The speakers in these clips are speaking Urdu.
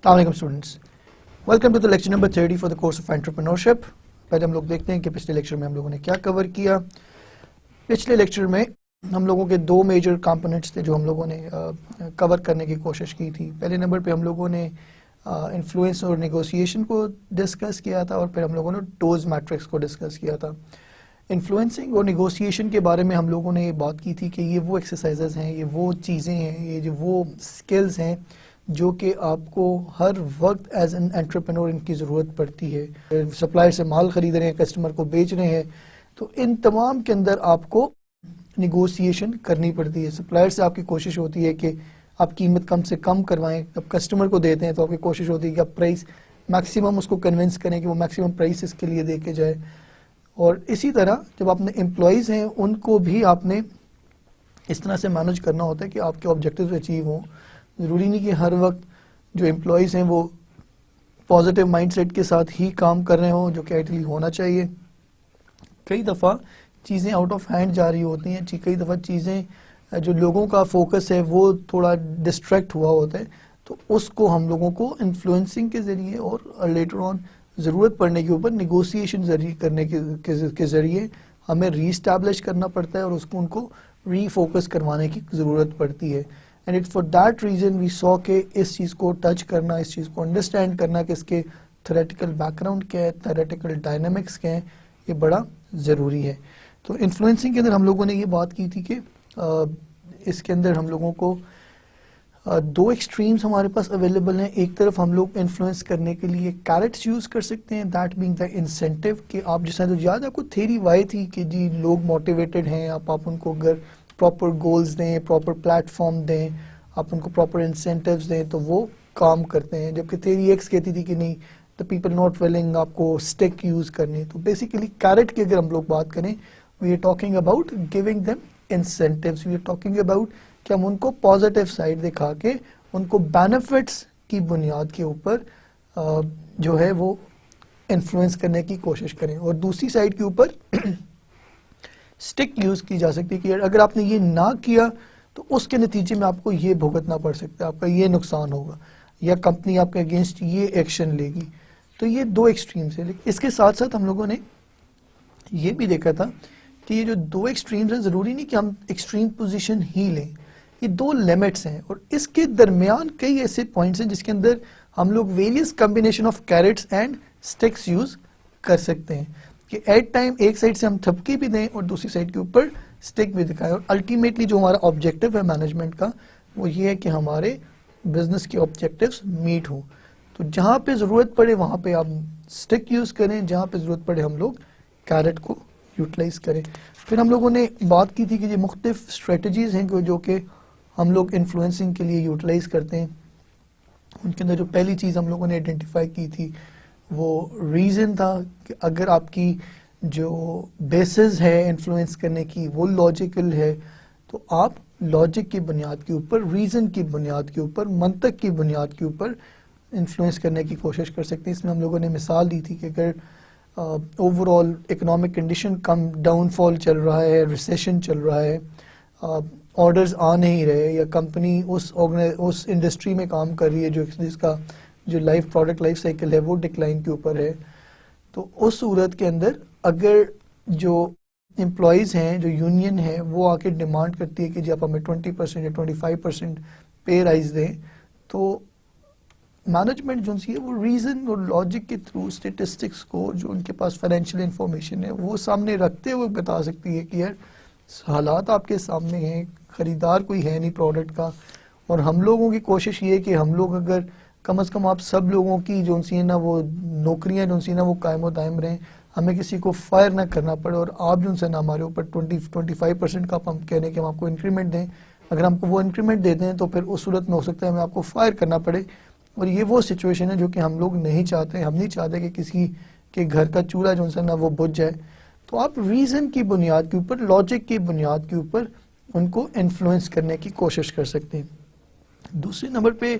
السلام علیکم students, welcome to the lecture number 30 for the course of entrepreneurship. پہلے ہم لوگ دیکھتے ہیں کہ پچھلے لیکچر میں ہم لوگوں نے کیا کور کیا۔ پچھلے لیکچر میں ہم لوگوں کے دو میجر کمپوننٹس تھے جو ہم لوگوں نے کور کرنے کی کوشش کی تھی۔ پہلے نمبر پہ ہم لوگوں نے انفلوئنس اور نیگوسیشن کو ڈسکس کیا تھا، اور پھر ہم لوگوں نے ٹوز میٹرکس کو ڈسکس کیا تھا۔ انفلوئنسنگ اور نیگوسیشن کے بارے میں ہم لوگوں نے یہ بات کی تھی کہ یہ وہ ایکسرسائزز ہیں، یہ وہ چیزیں ہیں، یہ جو وہ سکلز ہیں جو کہ آپ کو ہر وقت ایز این انٹرپرینور ان کی ضرورت پڑتی ہے۔ سپلائر سے مال خرید رہے ہیں، کسٹمر کو بیچ رہے ہیں، تو ان تمام کے اندر آپ کو نیگوسیشن کرنی پڑتی ہے۔ سپلائر سے آپ کی کوشش ہوتی ہے کہ آپ قیمت کم سے کم کروائیں، جب کسٹمر کو دیتے ہیں تو آپ کی کوشش ہوتی ہے کہ آپ پرائس میکسیمم اس کو کنونس کریں کہ وہ میکسیمم پرائس اس کے لیے دے کے جائے۔ اور اسی طرح جب آپ نے امپلائیز ہیں ان کو بھی آپ نے اس طرح سے مینج کرنا ہوتا ہے کہ آپ کے آبجیکٹیوز اچیو ہوں۔ ضروری نہیں کہ ہر وقت جو امپلائیز ہیں وہ پازیٹیو مائنڈ سیٹ کے ساتھ ہی کام کر رہے ہوں، جو کہ آئیڈیلی ہونا چاہیے۔ کئی دفعہ چیزیں آؤٹ آف ہینڈ جا رہی ہوتی ہیں، کئی دفعہ چیزیں جو لوگوں کا فوکس ہے وہ تھوڑا ڈسٹریکٹ ہوا ہوتا ہے، تو اس کو ہم لوگوں کو انفلوئنسنگ کے ذریعے اور لیٹر آن ضرورت پڑنے کے اوپر نیگوسیشن کرنے کے ذریعے ہمیں ری اسٹیبلش کرنا پڑتا ہے، اور اس کو ان کو ری فوکس کروانے کی ضرورت پڑتی ہے۔ And it for that reason we saw کہ اس چیز کو ٹچ کرنا، اس چیز کو انڈرسٹینڈ کرنا کہ اس کے تھیوریٹیکل بیک گراؤنڈ کیا ہے، تھیوریٹیکل ڈائنامکس کیا ہے، یہ بڑا ضروری ہے۔ تو انفلوئنسنگ کے اندر ہم لوگوں نے یہ بات کی تھی کہ اس کے اندر ہم لوگوں کو دو ایکسٹریمز ہمارے پاس اویلیبل ہیں۔ ایک طرف ہم لوگ انفلوئنس کرنے کے لیے کیرٹس یوز کر سکتے ہیں، دیٹ بینگ دا انسینٹیو، کہ آپ جیسا تو یاد آپ کو تھیری وائی تھی کہ جی لوگ موٹیویٹڈ ہیں، آپ ان کو اگر پراپر گولز دیں، پراپر پلیٹ فارم دیں، آپ ان کو پراپر انسینٹیوز دیں تو وہ کام کرتے ہیں، جبکہ تھیری ایکس کہتی تھی کہ نہیں، دا پیپل ناٹ ولنگ، آپ کو اسٹک یوز کرنی۔ تو بیسیکلی کیرٹ کی اگر ہم لوگ بات کریں، we are talking about giving them incentives, we are talking about کہ ہم ان کو پازیٹیو سائڈ دکھا کے ان کو بینیفٹس کی بنیاد کے اوپر جو ہے وہ انفلوئنس کرنے کی کوشش کریں۔ اور دوسری سائڈ کے اوپر اسٹک یوز کی جا سکتی ہے کہ اگر آپ نے یہ نہ کیا تو اس کے نتیجے میں آپ کو یہ بھگتنا پڑ سکتا ہے، آپ کا یہ نقصان ہوگا، یا کمپنی آپ کے اگینسٹ یہ ایکشن لے گی۔ تو یہ دو ایکسٹریمز ہیں، لیکن اس کے ساتھ ساتھ ہم لوگوں نے یہ بھی دیکھا تھا کہ یہ جو دو ایکسٹریمز ہیں، ضروری نہیں کہ ہم ایکسٹریم پوزیشن ہی لیں، یہ دو لیمٹس ہیں، اور اس کے درمیان کئی ایسے پوائنٹس ہیں جس کے اندر ہم لوگ various combination of carrots and sticks use کر سکتے ہیں، کہ ایٹ ٹائم ایک سائڈ سے ہم تھپکی بھی دیں اور دوسری سائڈ کے اوپر اسٹک بھی دکھائیں، اور الٹیمیٹلی جو ہمارا آبجیکٹو ہے مینجمنٹ کا وہ یہ ہے کہ ہمارے بزنس کے آبجیکٹیوز میٹ ہوں۔ تو جہاں پہ ضرورت پڑے وہاں پہ آپ اسٹک یوز کریں، جہاں پہ ضرورت پڑے ہم لوگ کیرٹ کو یوٹیلائز کریں۔ پھر ہم لوگوں نے بات کی تھی کہ یہ مختلف اسٹریٹجیز ہیں جو کہ ہم لوگ انفلوئنسنگ کے لیے یوٹیلائز کرتے ہیں۔ ان کے اندر جو پہلی چیز ہم لوگوں نے آئیڈینٹیفائی کی تھی وہ ریزن تھا، کہ اگر آپ کی جو بیسز ہے انفلوئنس کرنے کی وہ لاجیکل ہے تو آپ لاجک کی بنیاد کے اوپر، ریزن کی بنیاد کے اوپر، منطق کی بنیاد کے اوپر انفلوئنس کرنے کی کوشش کر سکتے ہیں۔ اس میں ہم لوگوں نے مثال دی تھی کہ اگر overall economic condition come down fall چل رہا ہے، ریسیشن چل رہا ہے، آرڈرز آ نہیں رہے، یا کمپنی اس انڈسٹری میں کام کر رہی ہے جس کا جو پروڈکٹ لائف سائیکل ہے وہ ڈکلائن کے اوپر ہے، تو اس صورت کے اندر اگر جو امپلائیز ہیں، جو یونین ہے، وہ آ کے ڈیمانڈ کرتی ہے کہ جی آپ ہمیں 20% یا 25% پے رائز دیں، تو مینجمنٹ جو ہے وہ ریزن اور لاجک کے تھرو اسٹیٹسٹکس کو، جو ان کے پاس فائنینشیل انفارمیشن ہے، وہ سامنے رکھتے ہوئے بتا سکتی ہے کہ یار حالات آپ کے سامنے ہیں، خریدار کوئی ہے نہیں پروڈکٹ کا، اور ہم لوگوں کی کوشش یہ ہے کہ ہم لوگ اگر کم از کم آپ سب لوگوں کی جو سی نا وہ نوکریاں جو سی نا وہ قائم و دائم رہیں، ہمیں کسی کو فائر نہ کرنا پڑے، اور آپ جو سے نا ہمارے اوپر 25% کا ہم کہہ رہے ہیں کہ ہم آپ کو انکریمنٹ دیں، اگر ہم کو وہ انکریمنٹ دیتے ہیں تو پھر اس صورت میں ہو سکتا ہے ہمیں آپ کو فائر کرنا پڑے، اور یہ وہ سچویشن ہے جو کہ ہم لوگ نہیں چاہتے۔ ہم نہیں چاہتے کہ کسی کے گھر کا چولہا جو ہے نا وہ بجھ جائے۔ تو آپ ریزن کی بنیاد کے اوپر، لاجک کی بنیاد کے اوپر ان کو انفلوئنس کرنے کی کوشش کر سکتے ہیں۔ دوسرے نمبر پہ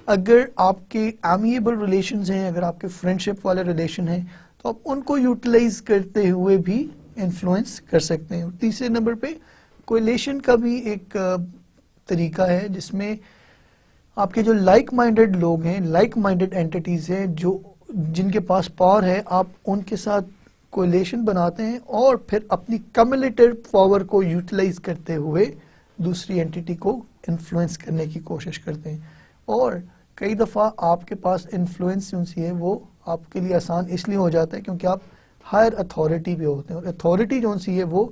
اگر آپ کے ایمیبل ریلیشنز ہیں، اگر آپ کے فرینڈشپ والے ریلیشن ہیں، تو آپ ان کو یوٹیلائز کرتے ہوئے بھی انفلوئنس کر سکتے ہیں۔ اور تیسرے نمبر پہ کولیشن کا بھی ایک طریقہ ہے جس میں آپ کے جو لائک مائنڈڈ لوگ ہیں، لائک مائنڈڈ اینٹیز ہیں، جو جن کے پاس پاور ہے، آپ ان کے ساتھ کولیشن بناتے ہیں اور پھر اپنی کمیولیٹو پاور کو یوٹیلائز کرتے ہوئے دوسری اینٹی کو انفلوئنس کرنے کی کوشش کرتے ہیں. اور کئی دفعہ آپ کے پاس انفلوئنس جو سی ہے وہ آپ کے لیے آسان اس لیے ہو جاتا ہے کیونکہ آپ ہائر اتھارٹی پہ ہوتے ہیں، اور اتھارٹی جو سی ہے وہ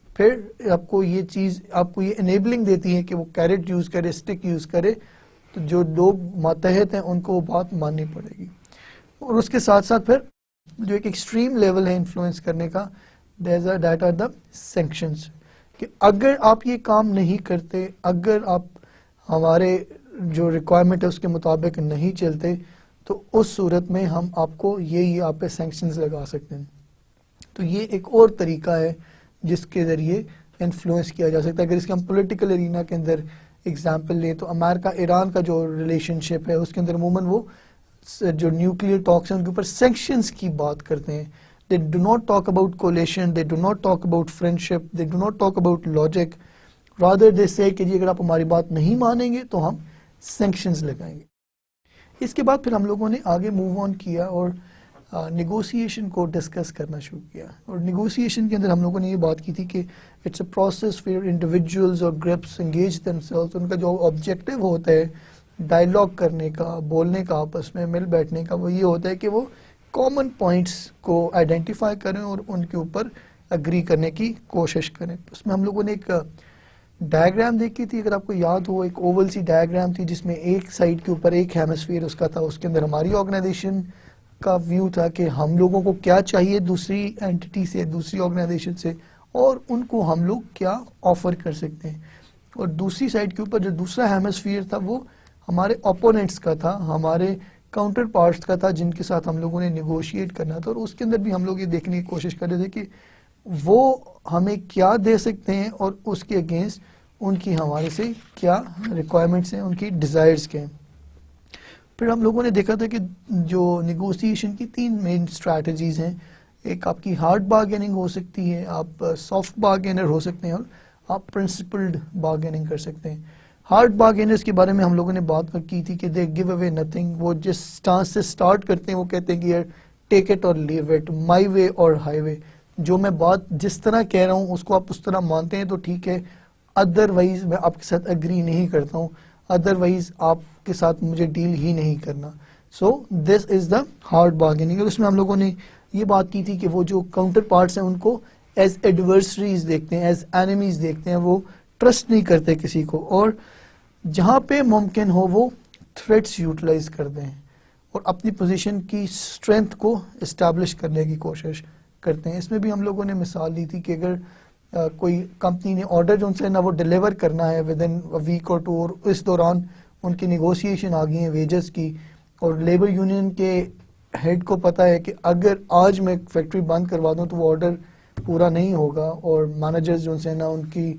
پھر آپ کو یہ چیز، آپ کو یہ انیبلنگ دیتی ہے کہ وہ کیرٹ یوز کرے، اسٹک یوز کرے، تو جو لوگ ماتحت ہیں ان کو وہ بات ماننی پڑے گی. اور اس کے ساتھ ساتھ پھر جو ایک ایکسٹریم لیول ہے انفلوئنس کرنے کا، دیٹ آر دا سینکشنز، کہ اگر آپ یہ کام نہیں کرتے، اگر آپ ہمارے جو ریکوائرمنٹ ہے اس کے مطابق نہیں چلتے، تو اس صورت میں ہم آپ کو یہ آپ پہ سینکشنز لگا سکتے ہیں. تو یہ ایک اور طریقہ ہے جس کے ذریعے انفلوئنس کیا جا سکتا ہے. اگر اس کے ہم پولیٹیکل ارینا کے اندر ایگزامپل لیں تو امریکہ ایران کا جو ریلیشن شپ ہے اس کے اندر عموماً وہ جو نیوکلیئر ٹاکس ہیں ان کے اوپر سینکشنز کی بات کرتے ہیں. They do not talk about coalition, they do not talk about friendship, they do not talk about logic, rather they سے کہ جی اگر آپ ہماری بات نہیں مانیں گے تو ہم سینکشنز لگائیں گے. اس کے بعد پھر ہم لوگوں نے آگے موو آن کیا اور نیگوسیشن کو ڈسکس کرنا شروع کیا. اور نیگوسیشن کے اندر ہم لوگوں نے یہ بات کی تھی کہ it's a process where individuals اور گروپس انگیج دیم سیلوز. ان کا جو آبجیکٹو ہوتا ہے ڈائلاگ کرنے کا، بولنے کا، آپس میں مل بیٹھنے کا، وہ یہ ہوتا ہے کہ وہ کامن پوائنٹس کو آئیڈینٹیفائی کریں اور ان کے اوپر اگری کرنے کی کوشش کریں. اس میں ہم لوگوں نے ایک ڈائیگرام دیکھی تھی، اگر آپ کو یاد ہو، ایک اوول سی ڈائیگرام تھی جس میں ایک سائڈ کے اوپر ایک ہیمسفیئر اس کا تھا، اس کے اندر ہماری آرگنائزیشن کا ویو تھا کہ ہم لوگوں کو کیا چاہیے دوسری اینٹی سے، دوسری آرگنائزیشن سے، اور ان کو ہم لوگ کیا آفر کر سکتے ہیں. اور دوسری سائڈ کے اوپر جو دوسرا ہیمسفیئر تھا وہ ہمارے اوپوننٹس کا تھا، ہمارے کاؤنٹر پارٹس کا تھا جن کے ساتھ ہم لوگوں نے نیگوشیٹ کرنا تھا. اور اس کے اندر بھی ہم لوگ یہ دیکھنے کی کوشش کر رہے تھے کہ وہ ہمیں کیا دے سکتے ہیں اور اس کے اگینسٹ ان کی ہمارے سے کیا ریکوائرمنٹس ہیں، ان کی ڈیزائرز کے ہیں. پھر ہم لوگوں نے دیکھا تھا کہ جو نیگوسیشن کی 3 مین اسٹریٹجیز ہیں. ایک آپ کی ہارڈ بارگیننگ ہو سکتی ہے، آپ سافٹ بارگینر ہو سکتے ہیں، اور آپ پرنسپلڈ بارگیننگ کر سکتے ہیں. ہارڈ بارگینرز کے بارے میں ہم لوگوں نے بات کی تھی کہ دے گیو اوے نتھنگ. وہ جس سٹانس سے سٹارٹ کرتے ہیں وہ کہتے ہیں کہ یار ٹیک اٹ اور لیو اٹ، مائی وے اور ہائی وے. جو میں بات جس طرح کہہ رہا ہوں اس کو آپ اس طرح مانتے ہیں تو ٹھیک ہے، ادروائز میں آپ کے ساتھ اگری نہیں کرتا ہوں، ادروائز آپ کے ساتھ مجھے ڈیل ہی نہیں کرنا. سو دس از دا ہارڈ بارگیننگ. اور اس میں ہم لوگوں نے یہ بات کی تھی کہ وہ جو کاؤنٹر پارٹس ہیں ان کو ایز ایڈورسریز دیکھتے ہیں، ایز اینیمیز دیکھتے ہیں، وہ ٹرسٹ نہیں کرتے کسی کو، اور جہاں پہ ممکن ہو وہ تھریٹس یوٹیلائز کرتے ہیں اور اپنی پوزیشن کی اسٹرینتھ کو اسٹیبلش کرنے کی کوشش کرتے ہیں. اس میں بھی ہم لوگوں نے مثال دی تھی کہ اگر کوئی کمپنی نے آرڈر جو ان سے نا وہ ڈیلیور کرنا ہے ود ان ویک اور 2، اور اس دوران ان کی نیگوسیشن آ گئی ہیں ویجز کی، اور لیبر یونین کے ہیڈ کو پتہ ہے کہ اگر آج میں فیکٹری بند کروا دوں تو وہ آرڈر پورا نہیں ہوگا، اور مینیجرز جو ہیں نا ان کی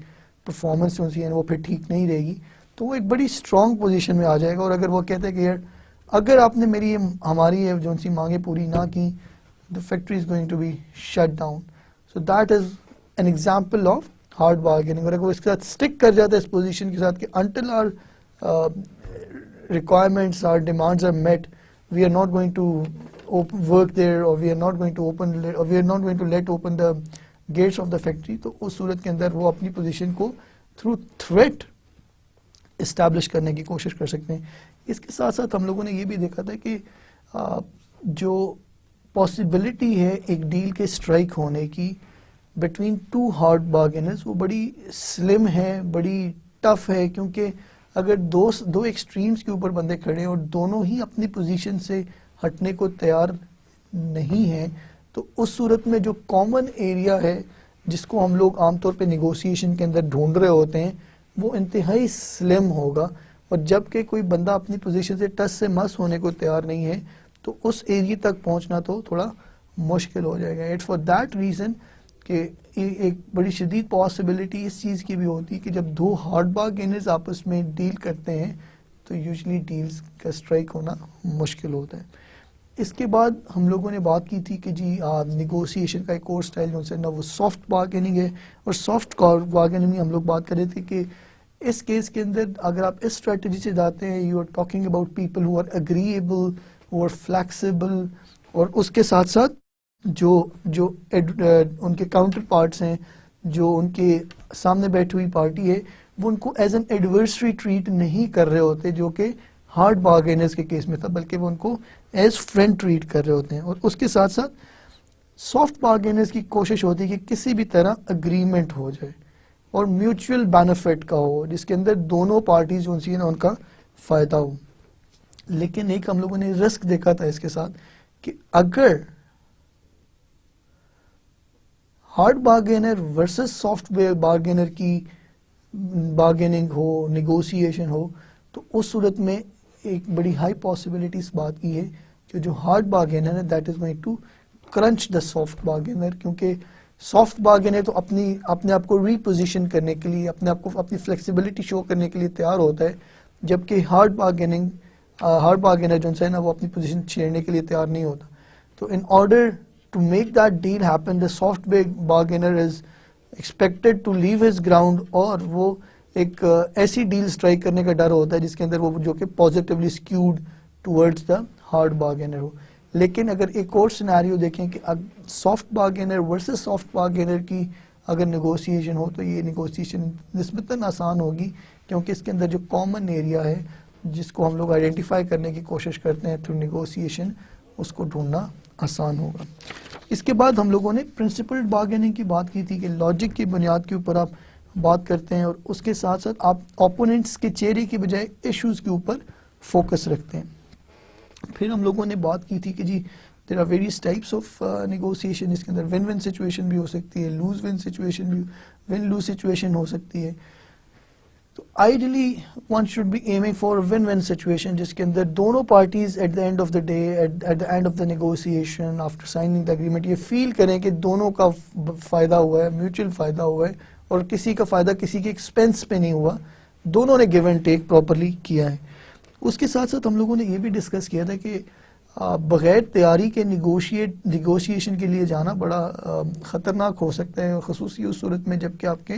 پرفارمنس جو ہے وہ پھر ٹھیک نہیں رہے گی، تو وہ ایک بڑی اسٹرانگ پوزیشن میں آ جائے گا. اور اگر وہ کہتے ہیں کہ یار اگر آپ نے میری ہماری جو سی مانگیں پوری نہ کی، the factory is going to be shut down. So that is an example of hard bargaining. اور اگر وہ اس کے ساتھ اسٹک کر جاتا ہے اس پوزیشن کے ساتھ کہ until our requirements, our demands are met, we are not going to work there, or we are not going to open, or we are not going to let open the gates of the factory, تو اس صورت کے اندر وہ اپنی پوزیشن کو through threat اسٹیبلش کرنے کی کوشش کر سکتے ہیں. اس کے ساتھ ساتھ ہم لوگوں نے یہ بھی دیکھا تھا کہ جو پاسبلٹی ہے ایک ڈیل کے اسٹرائک ہونے کی بٹوین 2 ہارڈ بارگینرز، وہ بڑی سلم ہے، بڑی ٹف ہے، کیونکہ اگر دو ایکسٹریمز کے اوپر بندے کھڑے اور دونوں ہی اپنی پوزیشن سے ہٹنے کو تیار نہیں ہیں، تو اس صورت میں جو کامن ایریا ہے جس کو ہم لوگ عام طور پہ نیگوسیشن کے اندر ڈھونڈ رہے ہوتے ہیں وہ انتہائی سلم ہوگا. اور جب کہ کوئی بندہ اپنی پوزیشن سے ٹس سے مس ہونے کو تیار نہیں ہے تو اس ایریا تک پہنچنا تو تھوڑا مشکل ہو جائے گا. اٹس فار دیٹ ریزن کہ ایک بڑی شدید پاسبلٹی اس چیز کی بھی ہوتی ہے کہ جب 2 ہارڈ بارگینرز آپس میں ڈیل کرتے ہیں تو یوزلی ڈیلز کا اسٹرائک ہونا مشکل ہوتا ہے. اس کے بعد ہم لوگوں نے بات کی تھی کہ جی نیگوسیشن کا ایک اور اسٹائل جو ہے نا وہ سافٹ بارگیننگ ہے. اور سافٹ بارگیننگ میں ہم لوگ بات کر رہے تھے کہ اس کیس کے اندر اگر آپ اس اسٹریٹجی سے جاتے ہیں, you are talking about people who are agreeable, who are flexible, اور اس کے ساتھ ساتھ جو ان کے کاؤنٹر پارٹس ہیں, جو ان کے سامنے بیٹھی ہوئی پارٹی ہے, وہ ان کو ایز این ایڈورسری ٹریٹ نہیں کر رہے ہوتے, جو کہ ہارڈ بارگینرز کے کیس میں تھا, بلکہ وہ ان کو ایز فرینڈ ٹریٹ کر رہے ہوتے ہیں. اور اس کے ساتھ ساتھ سافٹ بارگینرز کی کوشش ہوتی ہے کہ کسی بھی طرح اگریمنٹ ہو جائے اور میوچل بینیفٹ کا ہو, جس کے اندر دونوں پارٹیز جو ہیں ان کا فائدہ ہو. لیکن ایک ہم لوگوں نے رسک دیکھا تھا اس کے ساتھ کہ اگر ہارڈ بارگینر ورسز سافٹ ویئر بارگینر کی بارگیننگ ہو, نیگوسیشن ہو, تو اس صورت میں ایک بڑی ہائی پاسبلٹی اس بات کی ہے کہ جو ہارڈ بارگینر ہے that is going to crunch the soft bargainer, کیونکہ سافٹ بارگینر تو اپنے آپ کو ری پوزیشن کرنے کے لیے, اپنے آپ کو اپنی فلیکسیبلٹی شو کرنے کے لیے تیار ہوتا ہے, جبکہ ہارڈ بارگینر جو ہے نا وہ اپنی پوزیشن چھیڑنے کے لیے تیار نہیں ہوتا. تو in order to make that deal happen, the soft bargainer is expected to leave his ground, اور وہ ایک ایسی ڈیل اسٹرائک کرنے کا ڈر ہوتا ہے جس کے اندر وہ جو کہ positively skewed towards the hard bargainer ہو. لیکن اگر ایک اور سینیریو دیکھیں کہ soft bargainer versus soft bargainer کی اگر نیگوسیشن ہو, تو یہ نیگوسیشن نسبتاً آسان ہوگی, کیونکہ اس کے اندر جو کامن ایریا ہے جس کو ہم لوگ آئیڈینٹیفائی کرنے کی کوشش کرتے ہیں تھرو نیگوسیشن, اس کو ڈھونڈنا آسان ہوگا. اس کے بعد ہم لوگوں نے پرنسپلڈ بارگیننگ کی بات کی تھی کہ لاجک کی بنیاد کے اوپر آپ بات کرتے ہیں اور اس کے ساتھ ساتھ آپ اوپوننٹس کے چہرے کی بجائے ایشوز کے اوپر فوکس رکھتے ہیں. پھر ہم لوگوں نے بات کی تھی کہ جی there are various types of negotiation, اس کے اندر ون ون سچویشن بھی ہو سکتی ہے, لوز ون سچویشن بھی, ون لوز سچویشن ہو سکتی ہے. تو ideally one should be aiming for win win situation, جس کے اندر دونوں parties at the end of the day, at the end of the negotiation after signing the agreement, یہ فیل کریں کہ دونوں کا فائدہ ہوا ہے, میوچل فائدہ ہوا ہے, اور کسی کا فائدہ کسی کے ایکسپینس پہ نہیں ہوا, دونوں نے گیو اینڈ ٹیک پراپرلی کیا ہے. اس کے ساتھ ساتھ ہم لوگوں نے یہ بھی ڈسکس کیا تھا کہ بغیر تیاری کے نیگوشیشن کے لیے جانا بڑا خطرناک ہو سکتا ہے, خصوصی اس صورت میں جب کہ آپ کے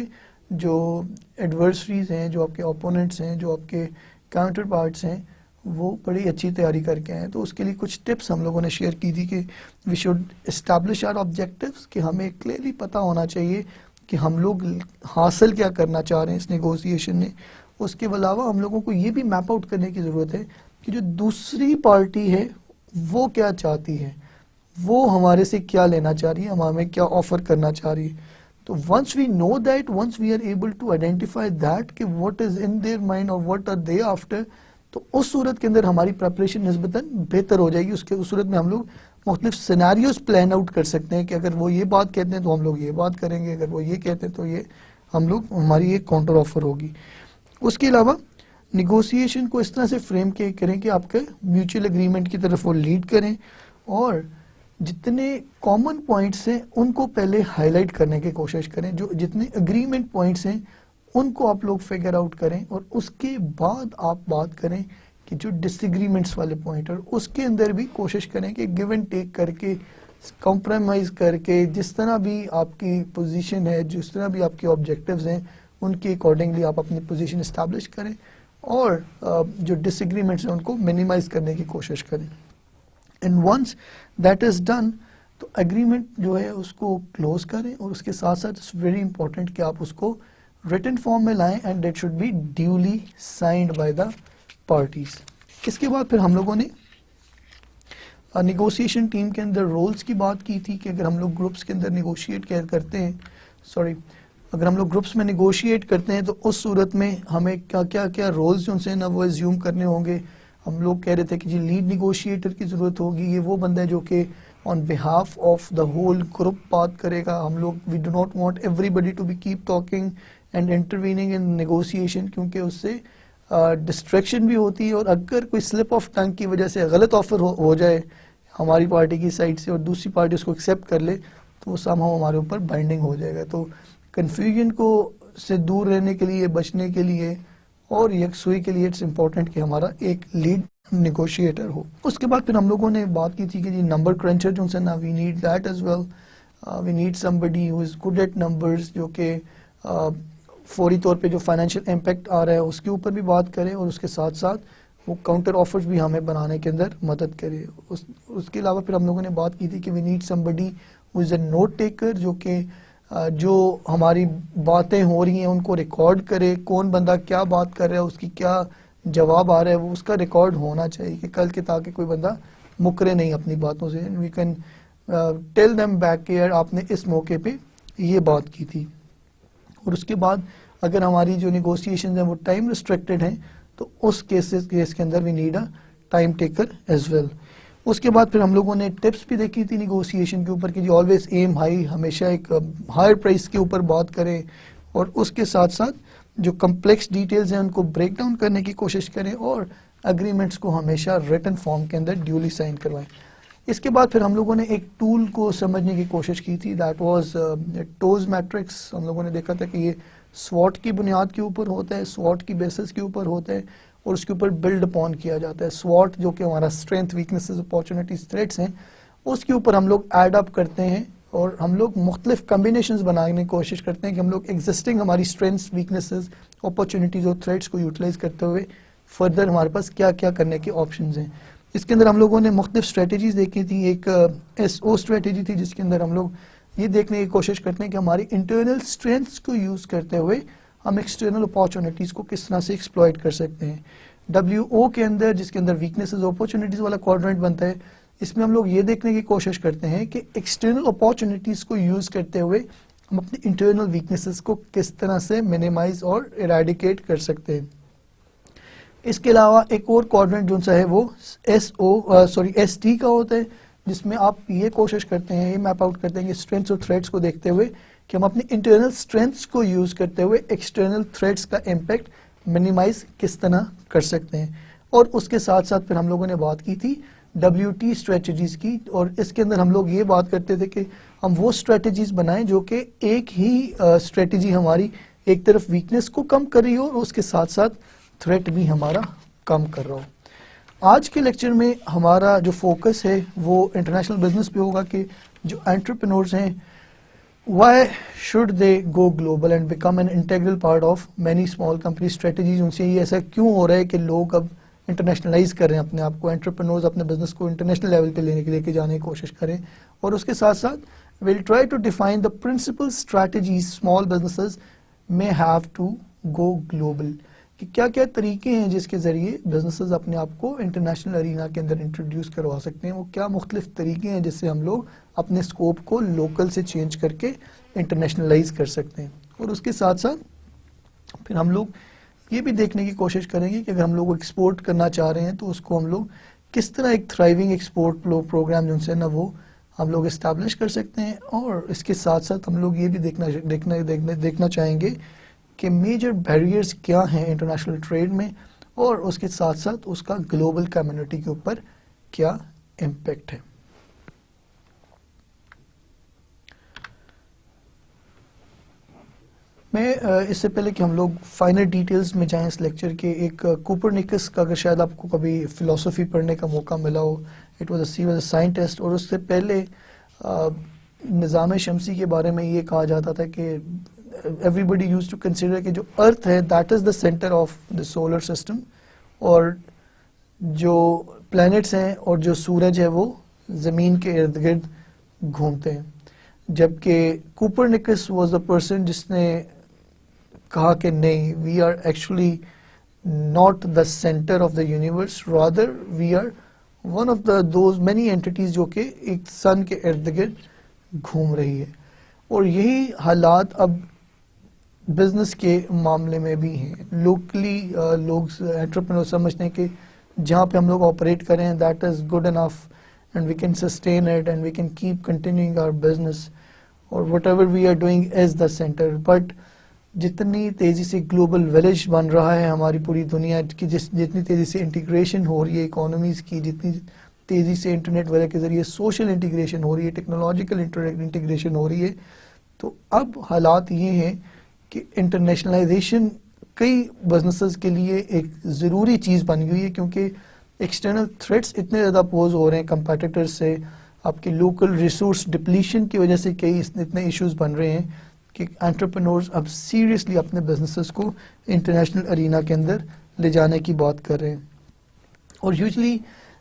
جو ایڈورسریز ہیں, جو آپ کے اوپوننٹس ہیں, جو آپ کے کاؤنٹر پارٹس ہیں, وہ بڑی اچھی تیاری کر کے ہیں. تو اس کے لیے کچھ ٹپس ہم لوگوں نے شیئر کی تھی کہ we should establish our objectives, کہ ہمیں کلیئرلی پتہ ہونا چاہیے کہ ہم لوگ حاصل کیا کرنا چاہ رہے ہیں اس نیگوسیشن میں. اس کے علاوہ ہم لوگوں کو یہ بھی میپ آؤٹ کرنے کی ضرورت ہے کہ جو دوسری پارٹی ہے وہ کیا چاہتی ہے, وہ ہمارے سے کیا لینا چاہ رہی ہے, ہمیں کیا آفر کرنا چاہ رہی ہے. تو once we know that, once we are able to identify that کہ what is in their mind اور واٹ آر دے آفٹر, تو اس صورت کے اندر ہماری پریپریشن نسبتاً بہتر ہو جائے گی. اس صورت میں ہم لوگ مختلف سینیریوز پلان آؤٹ کر سکتے ہیں کہ اگر وہ یہ بات کہتے ہیں تو ہم لوگ یہ بات کریں گے, اگر وہ یہ کہتے ہیں تو یہ ہماری ایک کاؤنٹر آفر ہوگی. اس کے علاوہ نیگوسیشن کو اس طرح سے فریم کریں کہ آپ کے میوچل اگریمنٹ کی طرف وہ لیڈ کریں, اور جتنے کامن پوائنٹس ہیں ان کو پہلے ہائی لائٹ کرنے کی کوشش کریں, جو جتنے اگریمنٹ پوائنٹس ہیں ان کو آپ لوگ فگر آؤٹ کریں, اور اس کے بعد آپ بات کریں کہ جو ڈس ایگریمنٹس والے پوائنٹ, اور اس کے اندر بھی کوشش کریں کہ گیو اینڈ ٹیک کر کے, کمپرومائز کر کے, جس طرح بھی آپ کی پوزیشن ہے, جس طرح بھی آپ کے آبجیکٹیوز ہیں, ان کے اکارڈنگلی آپ اپنی پوزیشن اسٹیبلش کریں, اور جو ڈس ایگریمنٹس ہیں ان کو منیمائز کرنے کی کوشش کریں. And once that is done, تو اگریمنٹ جو ہے اس کو کلوز کریں, اور اس کے ساتھ ساتھ اٹس ویری امپورٹنٹ کہ آپ اس کو ریٹن فارم میں لائیں, and that should be duly signed by the parties. اس کے بعد پھر ہم لوگوں نے نیگوسیشن ٹیم کے اندر رولز کی بات کی تھی کہ اگر ہم لوگ گروپس کے اندر نیگوشیٹ کرتے ہیں, اگر ہم لوگ گروپس میں نیگوشیٹ کرتے ہیں تو اس صورت میں ہمیں کیا رولز جو ہیں نا وہ ایزیوم کرنے ہوں گے. ہم لوگ کہہ رہے تھے کہ جی لیڈ نیگوشیٹر کی ضرورت ہوگی, یہ وہ بندہ ہے جو کہ on behalf of the whole group بات کرے گا. ہم لوگ we do not want everybody to be keep talking and intervening in negotiation, کیونکہ اس سے ڈسٹریکشن بھی ہوتی ہے, اور اگر کوئی سلپ آف ٹنگ کی وجہ سے غلط آفر ہو جائے ہماری پارٹی کی سائڈ سے اور دوسری پارٹی اس کو ایکسیپٹ کر لے, تو وہ سم ہاؤ ہمارے اوپر بائنڈنگ ہو جائے گا. تو کنفیوژن کو سے دور رہنے کے لیے, بچنے کے لیے, اور یکسوئی کے لیے اٹس امپورٹنٹ کہ ہمارا ایک لیڈ نیگوشیٹر ہو. اس کے بعد پھر ہم لوگوں نے بات کی تھی کہ جی نمبر کرنچر جو ہے نا, we need that as well, we need somebody who is good at numbers, جو کہ فوری طور پہ جو فائنینشیل امپیکٹ آ رہا ہے اس کے اوپر بھی بات کرے, اور اس کے ساتھ ساتھ وہ کاؤنٹر آفرز بھی ہمیں بنانے کے اندر مدد کرے. اس کے علاوہ پھر ہم لوگوں نے بات کی تھی کہ we need somebody who is a note taker, جو ہماری باتیں ہو رہی ہیں ان کو ریکارڈ کرے, کون بندہ کیا بات کر رہا ہے, اس کی کیا جواب آ رہا ہے, وہ اس کا ریکارڈ ہونا چاہیے کہ کل کے تاکہ کوئی بندہ مکرے نہیں اپنی باتوں سے. We can tell them back کہ آپ نے اس موقع پہ یہ بات کی تھی. اور اس کے بعد اگر ہماری جو نیگوسیشنز ہیں وہ ٹائم ریسٹرکٹیڈ ہیں تو اس کیس کے اندر we need a time taker as well. اس کے بعد پھر ہم لوگوں نے ٹپس بھی دیکھی تھی نیگوسیشن کے اوپر کہ جو آلویز ایم ہائی, ہمیشہ ایک ہائر پرائس کے اوپر بات کریں, اور اس کے ساتھ ساتھ جو کمپلیکس ڈیٹیلز ہیں ان کو بریک ڈاؤن کرنے کی کوشش کریں, اور اگریمنٹس کو ہمیشہ ریٹن فارم کے اندر ڈیولی سائن کروائیں. اس کے بعد پھر ہم لوگوں نے ایک ٹول کو سمجھنے کی کوشش کی تھی, دیٹ واز ٹوز میٹرکس. ہم لوگوں نے دیکھا تھا کہ یہ سوٹ کی بنیاد کے اوپر ہوتا ہے, سوٹ کی بیسس کے اوپر ہوتا ہے, اور اس کے اوپر بلڈ اپون کیا جاتا ہے. سوٹ جو کہ ہمارا اسٹرینتھ, ویکنیسز, اپارچونیٹیز, تھریٹس ہیں, اس کے اوپر ہم لوگ ایڈ اپ کرتے ہیں, اور ہم لوگ مختلف کمبینیشنز بنانے کی کوشش کرتے ہیں کہ ہم لوگ ایگزسٹنگ ہماری اسٹرینتھس, ویکنیسز, اپارچونیٹیز اور تھریٹس کو یوٹیلائز کرتے ہوئے فردر ہمارے پاس کیا کیا کرنے کے آپشنز ہیں. اس کے اندر ہم لوگوں نے مختلف اسٹریٹجیز دیکھی تھی. ایک ایس او اسٹریٹجی تھی جس کے اندر ہم لوگ یہ دیکھنے کی کوشش کرتے ہیں کہ ہماری انٹرنل اسٹرینتھس کو یوز کرتے ہوئے ہم ایکسٹرنل اپارچونیٹیز کو کس طرح سے ایکسپلوئٹ کر سکتے ہیں. ڈبلیو او کے اندر, جس کے اندر ویکنیسز اپارچونیٹیز والا کوادرنٹ بنتا ہے, اس میں ہم لوگ یہ دیکھنے کی کوشش کرتے ہیں کہ ایکسٹرنل اپارچونیٹیز کو یوز کرتے ہوئے ہم اپنی انٹرنل ویکنیسز کو کس طرح سے منیمائز اور ایراڈیکیٹ کر سکتے ہیں. اس کے علاوہ ایک اور کوادرنٹ جو سا ہے وہ ایس ٹی کا ہوتا ہے, جس میں آپ یہ کوشش کرتے ہیں, یہ میپ آؤٹ کرتے ہیں کہ اسٹرینتھس اور تھریٹس کو دیکھتے ہوئے کہ ہم اپنی انٹرنل اسٹرینتھس کو یوز کرتے ہوئے ایکسٹرنل تھریٹس کا امپیکٹ منیمائز کس طرح کر سکتے ہیں. اور اس کے ساتھ ساتھ پھر ہم لوگوں نے بات کی تھی WT اسٹریٹجیز کی, اور اس کے اندر ہم لوگ یہ بات کرتے تھے کہ ہم وہ اسٹریٹجیز بنائیں جو کہ ایک ہی اسٹریٹجی ہماری ایک طرف ویکنیس کو کم کر رہی ہو اور اس کے ساتھ ساتھ تھریٹ بھی ہمارا کم کر رہا ہو. آج کے لیکچر میں ہمارا جو فوکس ہے وہ انٹرنیشنل بزنس پہ ہوگا کہ جو انٹرپرینورز ہیں why should they go global and become an integral part of many small company strategies. ان سے یہ ایسا کیوں ہو رہا ہے کہ لوگ اب انٹرنیشنلائز کر رہے ہیں اپنے آپ کو, انٹرپرینورز اپنے بزنس کو انٹرنیشنل لیول پہ لے کے جانے کی کوشش کریں. اور اس کے ساتھ ساتھ we'll try to define the principal strategies small businesses may have to go global. کہ کیا کیا طریقے ہیں جس کے ذریعے بزنسز اپنے آپ کو انٹرنیشنل ارینا کے اندر انٹروڈیوس کروا سکتے ہیں, وہ کیا مختلف طریقے ہیں جس سے ہم لوگ اپنے اسکوپ کو لوکل سے چینج کر کے انٹرنیشنلائز کر سکتے ہیں. اور اس کے ساتھ ساتھ پھر ہم لوگ یہ بھی دیکھنے کی کوشش کریں گے کہ اگر ہم لوگ ایکسپورٹ کرنا چاہ رہے ہیں تو اس کو ہم لوگ کس طرح ایک تھرائیونگ ایکسپورٹ پروگرام جو ہے نا وہ ہم لوگ اسٹیبلش کر سکتے ہیں. اور اس کے ساتھ ساتھ ہم لوگ یہ بھی دیکھنا چاہیں گے کہ میجر بیریئرز کیا ہیں انٹرنیشنل ٹریڈ میں, اور اس کے ساتھ ساتھ اس کا گلوبل کمیونٹی کے اوپر کیا امپیکٹ ہے. میں اس سے پہلے کہ ہم لوگ فائنل ڈیٹیلز میں جائیں اس لیکچر کے, ایک کوپرنیکس کا اگر شاید آپ کو کبھی فلسفی پڑھنے کا موقع ملا ہو, اٹ واز اے سائنٹسٹ, اور اس سے پہلے نظام شمسی کے بارے میں یہ کہا جاتا تھا کہ everybody used to consider کہ جو ارتھ ہے that is the center of the solar system, اور جو پلانٹس ہیں اور جو سورج ہے وہ زمین کے ارد گرد گھومتے ہیں. جبکہ کوپرنیکس واز دا پرسن جس نے کہا کہ نہیں, we are actually not the centre of the universe, rather we are one of the those many entities جو کہ ایک سن کے ارد گرد گھوم رہی ہے. اور یہی حالات اب بزنس کے معاملے میں بھی ہیں. لوکلی لوگ انٹرپرینور سمجھتے ہیں کہ جہاں پہ ہم لوگ آپریٹ کریں that is good enough and we can sustain it and we can keep continuing our business, اور whatever we are doing as the centre. But جتنی تیزی سے گلوبل ولیج بن رہا ہے ہماری پوری دنیا کی, جتنی تیزی سے انٹیگریشن ہو رہی ہے اکانومیز کی, جتنی تیزی سے انٹرنیٹ وغیرہ کے ذریعے سوشل انٹیگریشن ہو رہی ہے, ٹیکنالوجیکل انٹیگریشن ہو رہی ہے, تو اب حالات یہ ہیں کہ انٹرنیشنلائزیشن کئی بزنسز کے لیے ایک ضروری چیز بن گئی ہے, کیونکہ ایکسٹرنل تھریٹس اتنے زیادہ پوز ہو رہے ہیں کمپیٹیٹر سے, آپ کے لوکل ریسورس ڈپلیشن کی وجہ سے کئی اتنے ایشوز بن رہے ہیں کہ انٹرپرینورز اب سیریسلی اپنے بزنسز کو انٹرنیشنل ارینا کے اندر لے جانے کی بات کر رہے ہیں. اور یوزلی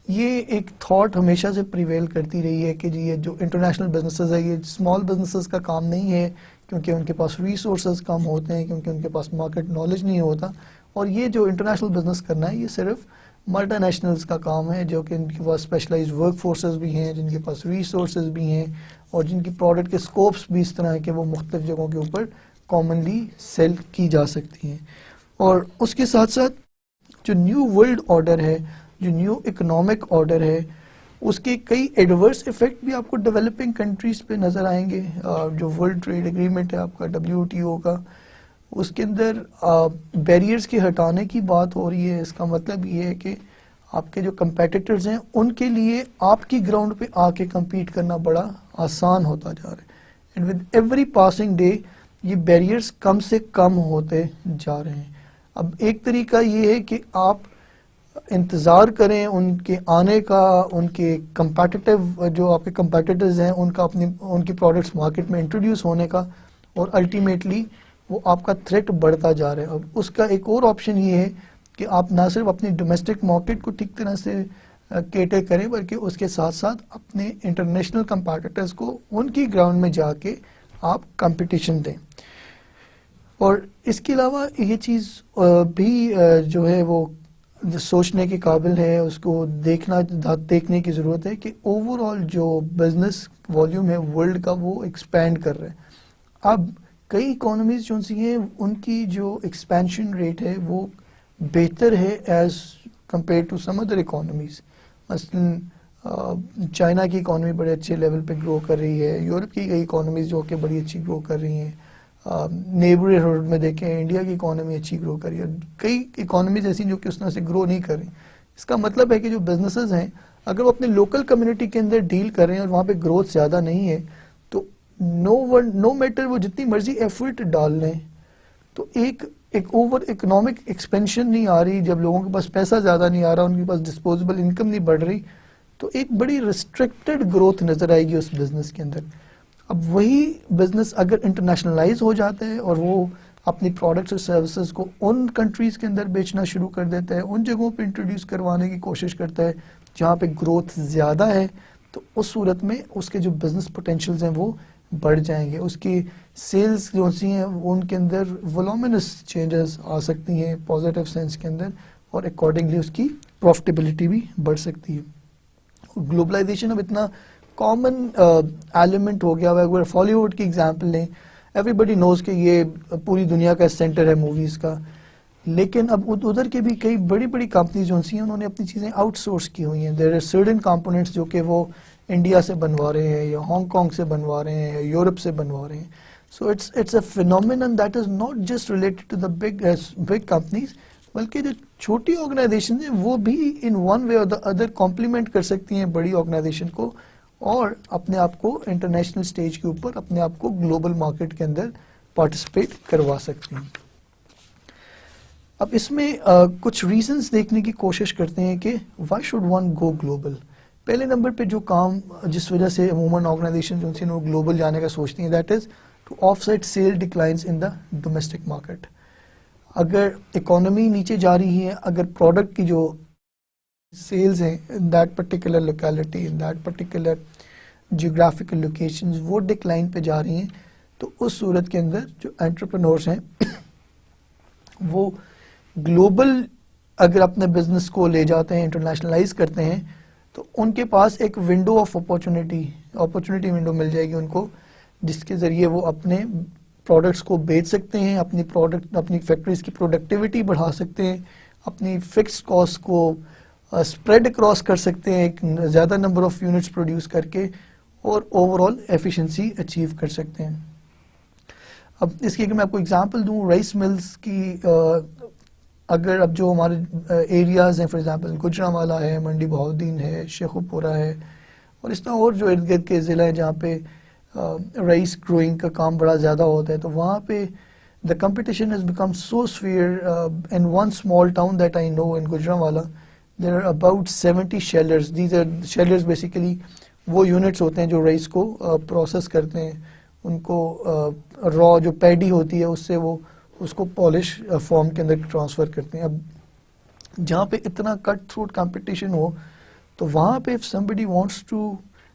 یہ ایک تھاٹ ہمیشہ سے پریویل کرتی رہی ہے کہ جی یہ جو انٹرنیشنل بزنسز ہے یہ اسمال بزنسز کا کام نہیں ہے, کیونکہ ان کے پاس ریسورسز کم ہوتے ہیں, کیونکہ ان کے پاس مارکیٹ نالج نہیں ہوتا. اور یہ جو انٹرنیشنل بزنس کرنا ہے یہ صرف ملٹی نیشنلز کا کام ہے, جو کہ ان کے پاس اسپیشلائز ورک فورسز بھی ہیں, جن کے پاس ریسورسز بھی ہیں, اور جن کی پروڈکٹ کے اسکوپس بھی اس طرح ہیں کہ وہ مختلف جگہوں کے اوپر کامنلی سیل کی جا سکتی ہیں. اور اس کے ساتھ ساتھ جو نیو ورلڈ آرڈر ہے, جو نیو اکنامک آرڈر ہے, اس کے کئی ایڈورس ایفیکٹ بھی آپ کو ڈیولپنگ کنٹریز پہ نظر آئیں گے. جو ورلڈ ٹریڈ ایگریمنٹ ہے آپ کا WTO کا, اس کے اندر بیریئرز کے ہٹانے کی بات ہو رہی ہے. اس کا مطلب یہ ہے کہ آپ کے جو کمپیٹیٹرز ہیں ان کے لیے آپ کی گراؤنڈ پہ آ کے کمپیٹ کرنا بڑا آسان ہوتا جا رہا ہے. And with every passing day یہ بیریئرز کم سے کم ہوتے جا رہے ہیں. اب ایک طریقہ یہ ہے کہ آپ انتظار کریں ان کے آنے کا, ان کے کمپیٹیٹیو جو آپ کے کمپیٹیٹرز ہیں ان کی پروڈکٹس مارکیٹ میں انٹروڈیوس ہونے کا, اور الٹیمیٹلی وہ آپ کا تھریٹ بڑھتا جا رہا ہے. اور اس کا ایک اور آپشن یہ ہے کہ آپ نہ صرف اپنی ڈومیسٹک مارکیٹ کو ٹھیک طرح سے کیٹر کریں, بلکہ اس کے ساتھ ساتھ اپنے انٹرنیشنل کمپیٹیٹرز کو ان کی گراؤنڈ میں جا کے آپ کمپٹیشن دیں. اور اس کے علاوہ یہ چیز بھی جو ہے وہ سوچنے کے قابل ہے, اس کو دیکھنے کی ضرورت ہے کہ اوور آل جو بزنس والیوم ہے ورلڈ کا وہ ایکسپینڈ کر رہا ہے. اب کئی اکانومیز جو سی ہیں ان کی جو ایکسپینشن ریٹ ہے وہ بہتر ہے as compare to some other economies. مثلاً چائنا کی اکانومی بڑے اچھے لیول پہ گرو کر رہی ہے, یورپ کی کئی اکانومیز جو کہ بڑی اچھی گرو کر رہی ہیں, نیبرہڈ میں دیکھیں انڈیا کی اکانومی اچھی گرو کر رہی ہے, کئی اکانومیز ایسی جو کہ اس طرح سے گرو نہیں کر رہی. اس کا مطلب ہے کہ جو بزنسز ہیں اگر وہ اپنے لوکل کمیونٹی کے اندر ڈیل کر رہے ہیں اور وہاں پہ گروتھ زیادہ نہیں ہے, تو نو میٹر وہ جتنی مرضی ایفرٹ ڈال لیں تو ایک اوور اکنامک ایکسپینشن نہیں آ رہی. جب لوگوں کے پاس پیسہ زیادہ نہیں آ رہا, ان کے پاس ڈسپوزیبل انکم نہیں بڑھ رہی, تو ایک بڑی ریسٹرکٹڈ گروتھ نظر آئے گی اس بزنس کے اندر. اب وہی بزنس اگر انٹرنیشنلائز ہو جاتا ہے اور وہ اپنی پروڈکٹس اور سروسز کو ان کنٹریز کے اندر بیچنا شروع کر دیتا ہے, ان جگہوں پہ انٹروڈیوس کروانے کی کوشش کرتا ہے جہاں پہ گروتھ زیادہ ہے, تو اس صورت میں اس کے جو بزنس پوٹینشیلز ہیں وہ بڑھ جائیں گے. اس کی سیلز جو سی ہیں ان کے اندر وولومنس چینجز آ سکتی ہیں پازیٹیو سینس کے اندر, اور اکارڈنگلی اس کی پروفٹیبلٹی بھی بڑھ سکتی ہے. گلوبلائزیشن اب اتنا کامن ایلیمنٹ ہو گیا ہوا ہے. اگر فالی ووڈ کی ایگزامپل لیں, ایوری بڈی نوز کہ یہ پوری دنیا کا سینٹر ہے موویز کا, لیکن اب ادھر کے بھی کئی بڑی بڑی کمپنیز جو سی ہیں انہوں نے اپنی چیزیں آؤٹ سورس کی ہوئی ہیں. دیر آر سرٹن کمپوننٹس جو کہ وہ انڈیا سے بنوا رہے ہیں, یا ہانگ کانگ سے بنوا رہے ہیں, یا یورپ سے بنوا رہے ہیں. So it's a phenomenon that is not just related to the big companies, بلکہ جو چھوٹی آرگنائزیشن ہیں وہ بھی ان ون وے اور دا ادر کمپلیمنٹ کر سکتی ہیں بڑی آرگنائزیشن کو, اور اپنے آپ کو انٹرنیشنل سٹیج کے اوپر اپنے آپ کو گلوبل مارکیٹ کے اندر پارٹیسپیٹ کروا سکتے ہیں. اب اس میں کچھ ریزنز دیکھنے کی کوشش کرتے ہیں کہ why should one go global. پہلے نمبر پہ جو کام جس وجہ سے عموماً آرگنائزیشن جو ان گلوبل جانے کا سوچتی ہیں, that is to offset sale declines in the domestic market. اگر اکانومی نیچے جا رہی ہے, اگر پروڈکٹ کی جو سیلز ہیں in that particular locality, in that particular geographical locations وہ ڈکلائن پہ جا رہی ہیں, تو اس صورت کے اندر جو انٹرپرینورس ہیں وہ گلوبل اگر اپنے بزنس کو لے جاتے ہیں, انٹرنیشنلائز کرتے ہیں, تو ان کے پاس ایک ونڈو آف اپرچونٹی ونڈو مل جائے گی ان کو, جس کے ذریعے وہ اپنے پروڈکٹس کو بیچ سکتے ہیں, اپنی فیکٹریز کی پروڈکٹیوٹی بڑھا سکتے ہیں, اپنی فکس کاسٹ کو اسپریڈ اکراس کر سکتے ہیں ایک زیادہ نمبر آف یونٹس پروڈیوس کر کے, اور اوور آل ایفیشنسی اچیو کر سکتے ہیں. اب اس کی اگر میں آپ کو اگزامپل دوں رائس ملز کی, اگر اب جو ہمارے ایریاز ہیں, فار ایگزامپل گجرانوالا ہے, منڈی بہاؤالدین ہے, شیخو پورہ ہے, اور اس طرح اور جو ارد گرد کے ضلع ہیں جہاں پہ رائس گروئنگ کا کام بڑا زیادہ ہوتا ہے, تو وہاں پہ the competition has become so severe. In one small town that I know in Gujranwala, there are about 70 shellers. These are shellers basically وہ یونٹس ہوتے ہیں جو رائس کو پروسیس کرتے ہیں, ان کو را جو پیڈی ہوتی ہے اس سے وہ اس کو پالش فارم کے اندر ٹرانسفر کرتے ہیں. اب جہاں پہ اتنا کٹ تھروٹ کمپٹیشن ہو تو وہاں پہ if somebody wants to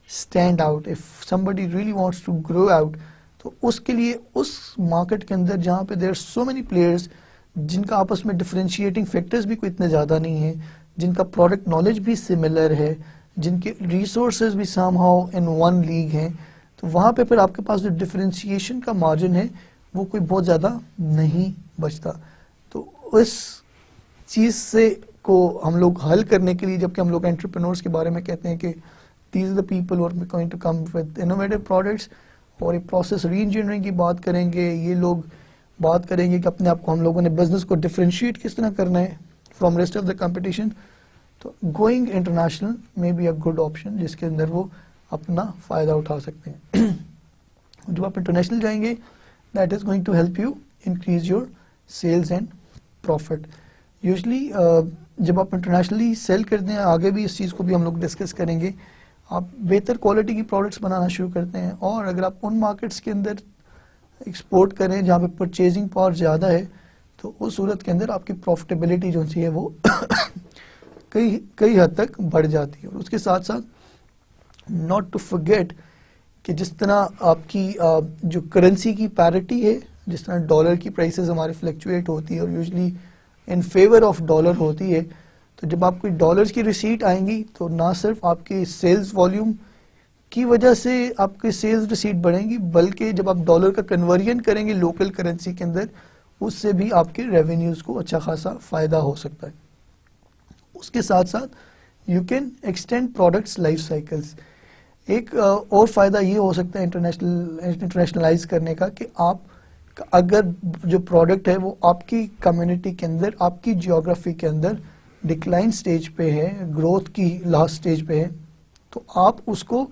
stand out, if somebody really wants to grow out, تو اس کے لیے اس مارکیٹ کے اندر جہاں پہ there are so many players جن کا آپس میں ڈفرینشیٹنگ فیکٹرز بھی کوئی اتنے زیادہ نہیں ہیں, جن کا پروڈکٹ نالج بھی سملر ہے, جن کے ریسورسز بھی سام ہاؤ ان ون لیگ ہیں, تو وہاں پہ پھر آپ کے پاس جو ڈفرینشیشن کا مارجن ہے وہ کوئی بہت زیادہ نہیں بچتا. تو اس چیز سے کو ہم لوگ حل کرنے کے لیے, جبکہ ہم لوگ انٹرپرینورس کے بارے میں کہتے ہیں کہ دیز آر دا پیپل اور going to come with innovative products, اور ایک پروسیس ری انجینئرنگ کی بات کریں گے, یہ لوگ بات کریں گے کہ اپنے آپ کو ہم لوگوں نے بزنس کو ڈفرینشیٹ کس طرح کرنا ہے from rest of the competition. تو گوئنگ انٹرنیشنل میں بی اے گڈ آپشن جس کے اندر وہ اپنا فائدہ اٹھا سکتے ہیں. جب آپ انٹرنیشنل جائیں گے that is going to help you increase your sales and profit. Usually جب آپ انٹرنیشنلی سیل کرتے ہیں, آگے بھی اس چیز کو بھی ہم لوگ ڈسکس کریں گے, آپ بہتر کوالٹی کی پروڈکٹس بنانا شروع کرتے ہیں, اور اگر آپ ان مارکیٹس کے اندر ایکسپورٹ کریں جہاں پہ پرچیزنگ پاور زیادہ ہے تو اس صورت کے اندر آپ کی پروفٹیبلٹی جو ہے وہ کئی حد تک بڑھ جاتی ہے. اور اس کے ساتھ ساتھ ناٹ ٹو فرگیٹ کہ جس طرح آپ کی جو کرنسی کی پیرٹی ہے, جس طرح ڈالر کی پرائسز ہماری فلیکچویٹ ہوتی ہے اور usually in favour of dollar ہوتی ہے, تو جب آپ کوئی ڈالرز کی ریسیٹ آئیں گی تو نہ صرف آپ کی سیلز والیوم کی وجہ سے آپ کی سیلز ریسیٹ بڑھیں گی, بلکہ جب آپ ڈالر کا کنورژن کریں گے لوکل کرنسی کے اندر اس سے بھی آپ کے ریونیوز کو اچھا خاصا فائدہ ہو سکتا ہے. اس کے ساتھ ساتھ you can extend products life cycles. ایک اور فائدہ یہ ہو سکتا ہے انٹرنیشنلائز کرنے کا کہ آپ اگر جو پروڈکٹ ہے وہ آپ کی کمیونٹی کے اندر, آپ کی جیوگرافی کے اندر ڈکلائن سٹیج پہ ہے, گروتھ کی لاسٹ سٹیج پہ ہے, تو آپ اس کو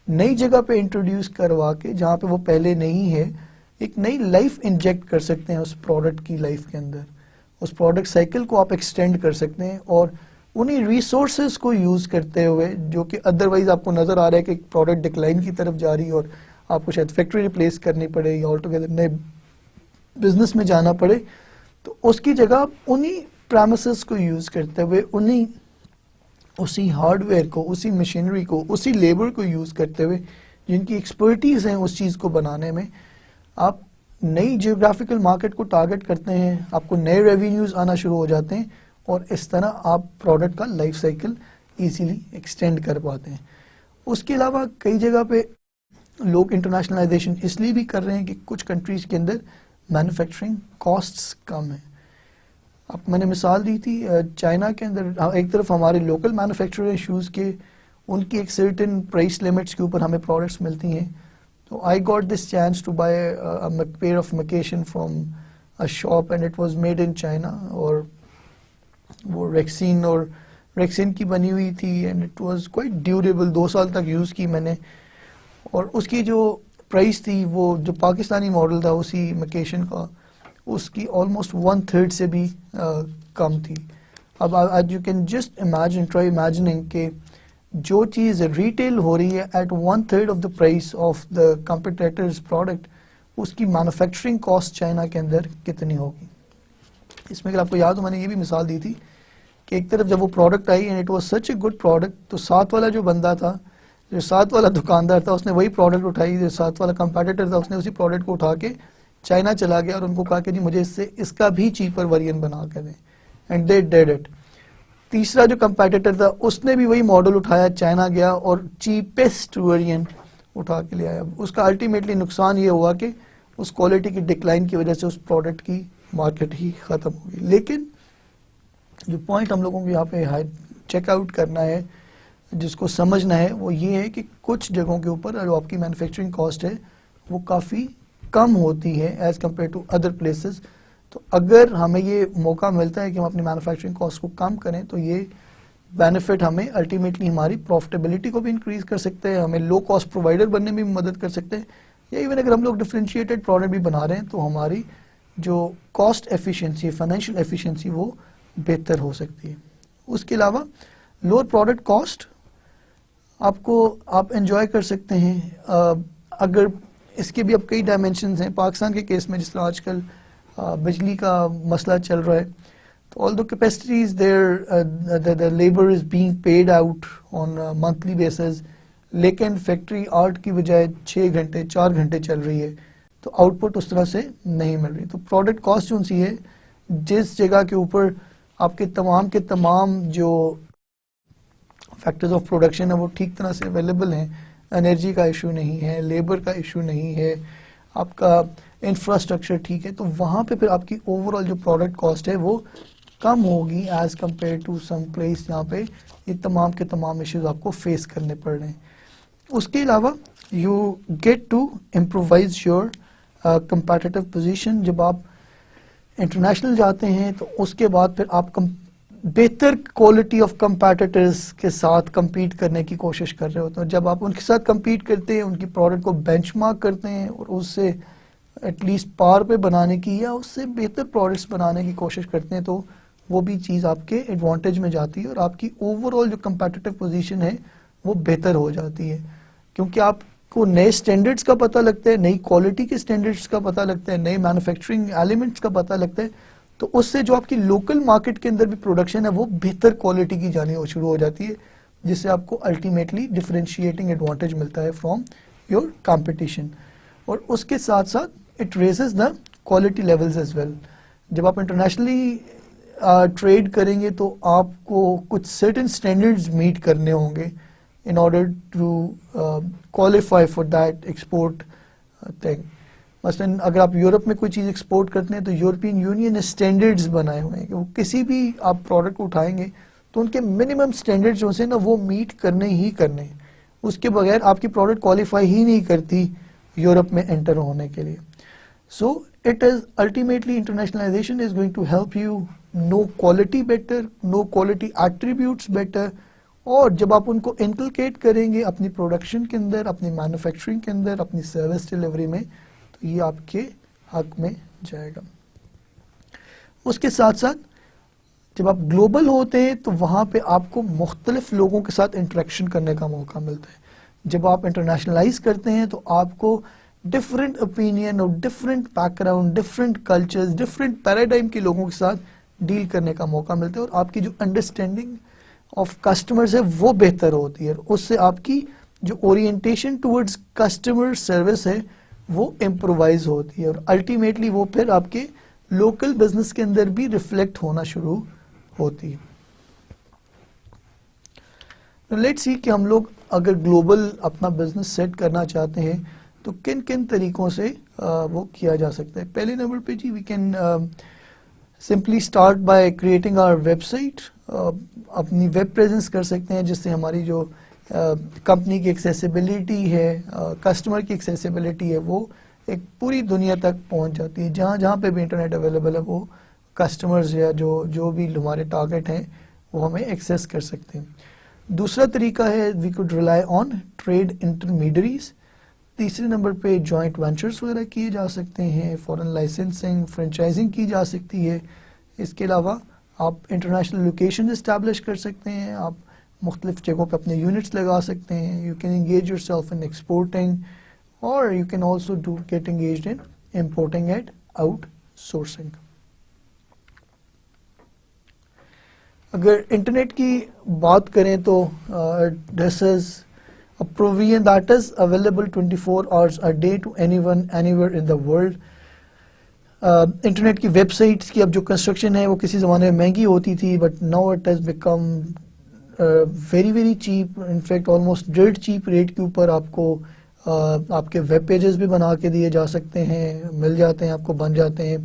نئی جگہ پہ انٹروڈیوس کروا کے جہاں پہ وہ پہلے نہیں ہے ایک نئی لائف انجیکٹ کر سکتے ہیں اس پروڈکٹ کی لائف کے اندر. اس پروڈکٹ سائیکل کو آپ ایکسٹینڈ کر سکتے ہیں, اور انہی ریسورسز کو یوز کرتے ہوئے جو کہ ادروائز آپ کو نظر آ رہا ہے کہ ایک پروڈکٹ ڈکلائن کی طرف جا رہی اور آپ کو شاید فیکٹری ریپلیس کرنی پڑے یا آل ٹوگیدر نئے بزنس میں جانا پڑے, تو اس کی جگہ آپ انہی پریمیسز کو یوز کرتے ہوئے اسی ہارڈ ویئر کو, اسی مشینری کو, اسی لیبر کو یوز کرتے ہوئے جن کی ایکسپرٹیز ہیں اس چیز کو بنانے میں, آپ نئی جیوگرافیکل مارکیٹ کو ٹارگٹ کرتے ہیں, آپ کو نئے ریونیوز آنا شروع ہو جاتے ہیں, اور اس طرح آپ پروڈکٹ کا لائف سائیکل ایزیلی ایکسٹینڈ کر پاتے ہیں. اس کے علاوہ کئی جگہ پہ لوگ انٹرنیشنلائزیشن اس لیے بھی کر رہے ہیں کہ کچھ کنٹریز کے اندر مینوفیکچرنگ کاسٹس کم ہیں. اب میں نے مثال دی تھی چائنا کے اندر, ایک طرف ہمارے لوکل مینوفیکچرر شوز کے ان کی ایک سرٹن پرائس لیمٹس کے اوپر ہمیں پروڈکٹس ملتی ہیں. تو I got this chance to buy pair of moccasin from a shop and it was made in China, اور وہ ریکسین کی بنی ہوئی تھی and it was quite durable, 2 سال تک یوز کی میں نے, اور اس کی جو پرائس تھی وہ جو پاکستانی ماڈل تھا اسی مکیشن کا, اس کی آلموسٹ 1/3 سے بھی کم تھی. اب you can just imagine, try imagining کہ جو چیز ریٹیل ہو رہی ہے at 1/3 of the price of the competitors product, اس کی مینوفیکچرنگ کاسٹ چائنا کے اندر کتنی ہوگی. اس میں اگر آپ کو یاد ہو میں نے یہ بھی مثال دی تھی کہ ایک طرف جب وہ product I and it was such a good product, تو ساتھ والا جو بندہ تھا, جو ساتھ والا دکاندار تھا, اس نے وہی پروڈکٹ اٹھائی, جو ساتھ والا کمپیٹیٹر تھا اس نے اسی پروڈکٹ کو اٹھا کے چائنا چلا گیا اور ان کو کہا کہ جی مجھے اس کا بھی چیپر ورژن بنا کے دیں, اینڈ دے ڈیڈ اٹ. تیسرا جو کمپیٹیٹر تھا اس نے بھی وہی ماڈل اٹھایا, چائنا گیا اور چیپسٹ ورژن اٹھا کے لے آیا. اس کا الٹیمیٹلی نقصان یہ ہوا کہ اس کوالٹی کی ڈکلائن کی وجہ سے اس پروڈکٹ کی مارکیٹ ہی ختم ہو گئی. لیکن جو پوائنٹ ہم لوگوں کو یہاں پہ چیک آؤٹ کرنا ہے, جس کو سمجھنا ہے, وہ یہ ہے کہ کچھ جگہوں کے اوپر جو آپ کی مینوفیکچرنگ کاسٹ ہے وہ کافی کم ہوتی ہے as compare to other places. تو اگر ہمیں یہ موقع ملتا ہے کہ ہم اپنی مینوفیکچرنگ کاسٹ کو کم کریں تو یہ بینیفٹ ہمیں الٹیمیٹلی ہماری پروفٹیبلٹی کو بھی انکریز کر سکتے ہیں, ہمیں لو کاسٹ پرووائڈر بننے میں بھی مدد کر سکتے ہیں, یا ایون اگر ہم لوگ ڈفرینشیٹڈ پروڈکٹ بھی بنا رہے ہیں تو ہماری جو کاسٹ ایفیشنسی, فائنینشیل ایفیشنسی وہ بہتر ہو سکتی ہے. اس کے علاوہ لوور پروڈکٹ کاسٹ آپ انجوائے کر سکتے ہیں اگر اس کے بھی اب کئی ڈائمینشنز ہیں. پاکستان کے کیس میں جس طرح آج کل بجلی کا مسئلہ چل رہا ہے, تو although capacity is there, the labour is being paid out on monthly basis, لیکن فیکٹری 8 کی بجائے 6 گھنٹے 4 گھنٹے چل رہی ہے, تو آؤٹ پٹ اس طرح سے نہیں مل رہی. تو پروڈکٹ کاسٹ جو سی ہے, جس جگہ کے اوپر آپ کے تمام جو فیکٹرز آف پروڈکشن ہے وہ ٹھیک طرح سے اویلیبل ہیں, انرجی کا ایشو نہیں ہے, لیبر کا ایشو نہیں ہے, آپ کا انفراسٹرکچر ٹھیک ہے, تو وہاں پہ پھر آپ کی اوور آل جو پروڈکٹ کاسٹ ہے وہ کم ہوگی as compare to some place جہاں پہ یہ تمام کے تمام ایشوز آپ کو فیس کرنے پڑ رہے ہیں. اس کے علاوہ you get to improvise your competitive position. جب آپ انٹرنیشنل جاتے ہیں تو اس کے بعد پھر آپ بہتر کوالٹی آف کمپیٹیٹرز کے ساتھ کمپیٹ کرنے کی کوشش کر رہے ہوتے ہیں. جب آپ ان کے ساتھ کمپیٹ کرتے ہیں, ان کی پروڈکٹ کو بینچ مارک کرتے ہیں اور اس سے ایٹ لیسٹ پار پہ بنانے کی یا اس سے بہتر پروڈکٹس بنانے کی کوشش کرتے ہیں, تو وہ بھی چیز آپ کے ایڈوانٹیج میں جاتی ہے اور آپ کی اوور آل جو کمپیٹیٹیو پوزیشن ہے وہ بہتر ہو جاتی ہے, کیونکہ آپ کو نئے اسٹینڈرڈس کا پتہ لگتا ہے, نئی کوالٹی کے اسٹینڈرڈس کا پتہ لگتا ہے, نئے مینوفیکچرنگ ایلیمنٹس کا پتہ لگتا ہے, تو اس سے جو آپ کی لوکل مارکیٹ کے اندر بھی پروڈکشن ہے وہ بہتر کوالٹی کی جانی شروع ہو جاتی ہے, جس سے آپ کو الٹیمیٹلی ڈفرینشیٹنگ ایڈوانٹیج ملتا ہے فرام یور کمپٹیشن. اور اس کے ساتھ ساتھ it raises the quality levels as well. جب آپ انٹرنیشنلی ٹریڈ کریں گے تو آپ کو کچھ سرٹن اسٹینڈرڈز میٹ کرنے ہوں گے in order to qualify for that export thing. مثلاً اگر آپ یورپ میں کوئی چیز ایکسپورٹ کرتے ہیں تو یورپین یونین نے اسٹینڈرڈز بنائے ہوئے ہیں کہ وہ کسی بھی آپ پروڈکٹ اٹھائیں گے تو ان کے منیمم اسٹینڈرڈ جو ہیں نا وہ میٹ کرنے ہی کرنے ہیں, اس کے بغیر آپ کی پروڈکٹ کوالیفائی ہی نہیں کرتی یورپ میں انٹر ہونے کے لیے. So it is ultimately internationalisation is going to help you know quality better, know quality attributes better, اور جب آپ ان کو انکلکیٹ کریں گے اپنی پروڈکشن کے اندر, اپنی مینوفیکچرنگ کے اندر, اپنی سروس ڈلیوری میں, تو یہ آپ کے حق میں جائے گا. اس کے ساتھ ساتھ جب آپ گلوبل ہوتے ہیں تو وہاں پہ آپ کو مختلف لوگوں کے ساتھ انٹریکشن کرنے کا موقع ملتا ہے. جب آپ انٹرنیشنلائز کرتے ہیں تو آپ کو ڈفرینٹ اوپینین اور different back ground, different cultures, different paradigm کے لوگوں کے ساتھ ڈیل کرنے کا موقع ملتا ہے, اور آپ کی جو انڈرسٹینڈنگ آف کسٹمرز ہے وہ بہتر ہوتی ہے, اس سے آپ کی جو اورینٹیشن ٹورڈز کسٹمر سروس ہے وہ امپرووائز ہوتی ہے, اور الٹیمیٹلی وہ پھر آپ کے لوکل بزنس کے اندر بھی ریفلیکٹ ہونا شروع ہوتی ہے. لیٹس سی کہ ہم لوگ اگر گلوبل اپنا بزنس سیٹ کرنا چاہتے ہیں تو کن کن طریقوں سے وہ کیا جا سکتا ہے. پہلے نمبر پہ جی we can simply start by creating our website. اپنی ویب پریزنس کر سکتے ہیں جس سے ہماری جو کمپنی کی ایکسیسیبلٹی ہے, کسٹمر کی ایکسیسیبلٹی ہے, وہ ایک پوری دنیا تک پہنچ جاتی ہے. جہاں جہاں پہ بھی انٹرنیٹ اویلیبل ہے وہ کسٹمرز یا جو بھی ہمارے ٹارگیٹ ہیں وہ ہمیں ایکسیس کر سکتے ہیں. دوسرا طریقہ ہے we could rely on trade intermediaries. تیسرے نمبر پہ جوائنٹ وینچرز وغیرہ کیے جا سکتے ہیں, فورن لائسنسنگ, فرینچائزنگ کی جا سکتی ہے. اس کے علاوہ آپ انٹرنیشنل لوکیشن اسٹیبلش کر سکتے ہیں, آپ مختلف جگہوں پہ اپنے یونٹس لگا سکتے ہیں. You can engage yourself in exporting, اور you can also get engaged in importing and outsourcing. اگر انٹرنیٹ کی بات کریں تو this is a provision that is available 24 hours a day to anyone anywhere in the world. Internet کی ویب سائٹس کی اب جو کنسٹرکشن ہے وہ کسی زمانے میں مہنگی ہوتی تھی, but now it has become very very cheap. In fact almost ڈیڑھ چیپ ریٹ کے اوپر آپ کو آپ کے ویب پیجز بھی بنا کے دیے جا سکتے ہیں, مل جاتے ہیں, آپ کو بن جاتے ہیں.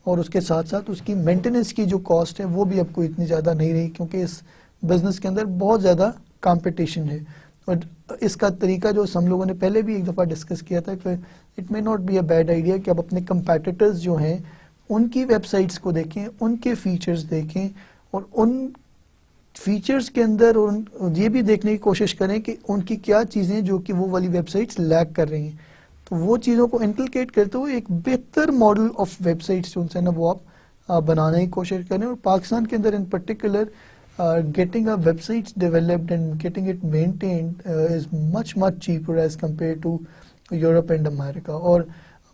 اور اس کے ساتھ ساتھ اس کی مینٹیننس کی جو کاسٹ ہے وہ بھی آپ کو اتنی زیادہ نہیں رہی, کیونکہ اس بزنس کے اندر بہت زیادہ کمپٹیشن ہے. اور اس کا طریقہ جو ہم لوگوں نے پہلے بھی ایک دفعہ ڈسکس کیا تھا کہ it may not be a bad idea کہ آپ اپنے کمپیٹیٹرز جو ہیں ان کی ویب سائٹس کو دیکھیں, ان کے فیچرز دیکھیں, اور ان فیچرز کے اندر یہ بھی دیکھنے کی کوشش کریں کہ ان کی کیا چیزیں جو کہ وہ والی ویب سائٹس لیک کر رہی ہیں, تو وہ چیزوں کو انکلکیٹ کرتے ہوئے ایک بہتر ماڈل آف ویب سائٹس جو نا وہ آپ بنانے کی کوشش کریں. اور پاکستان کے اندر in particular getting a website developed and getting it maintained is much cheaper as compared to Europe and America. اور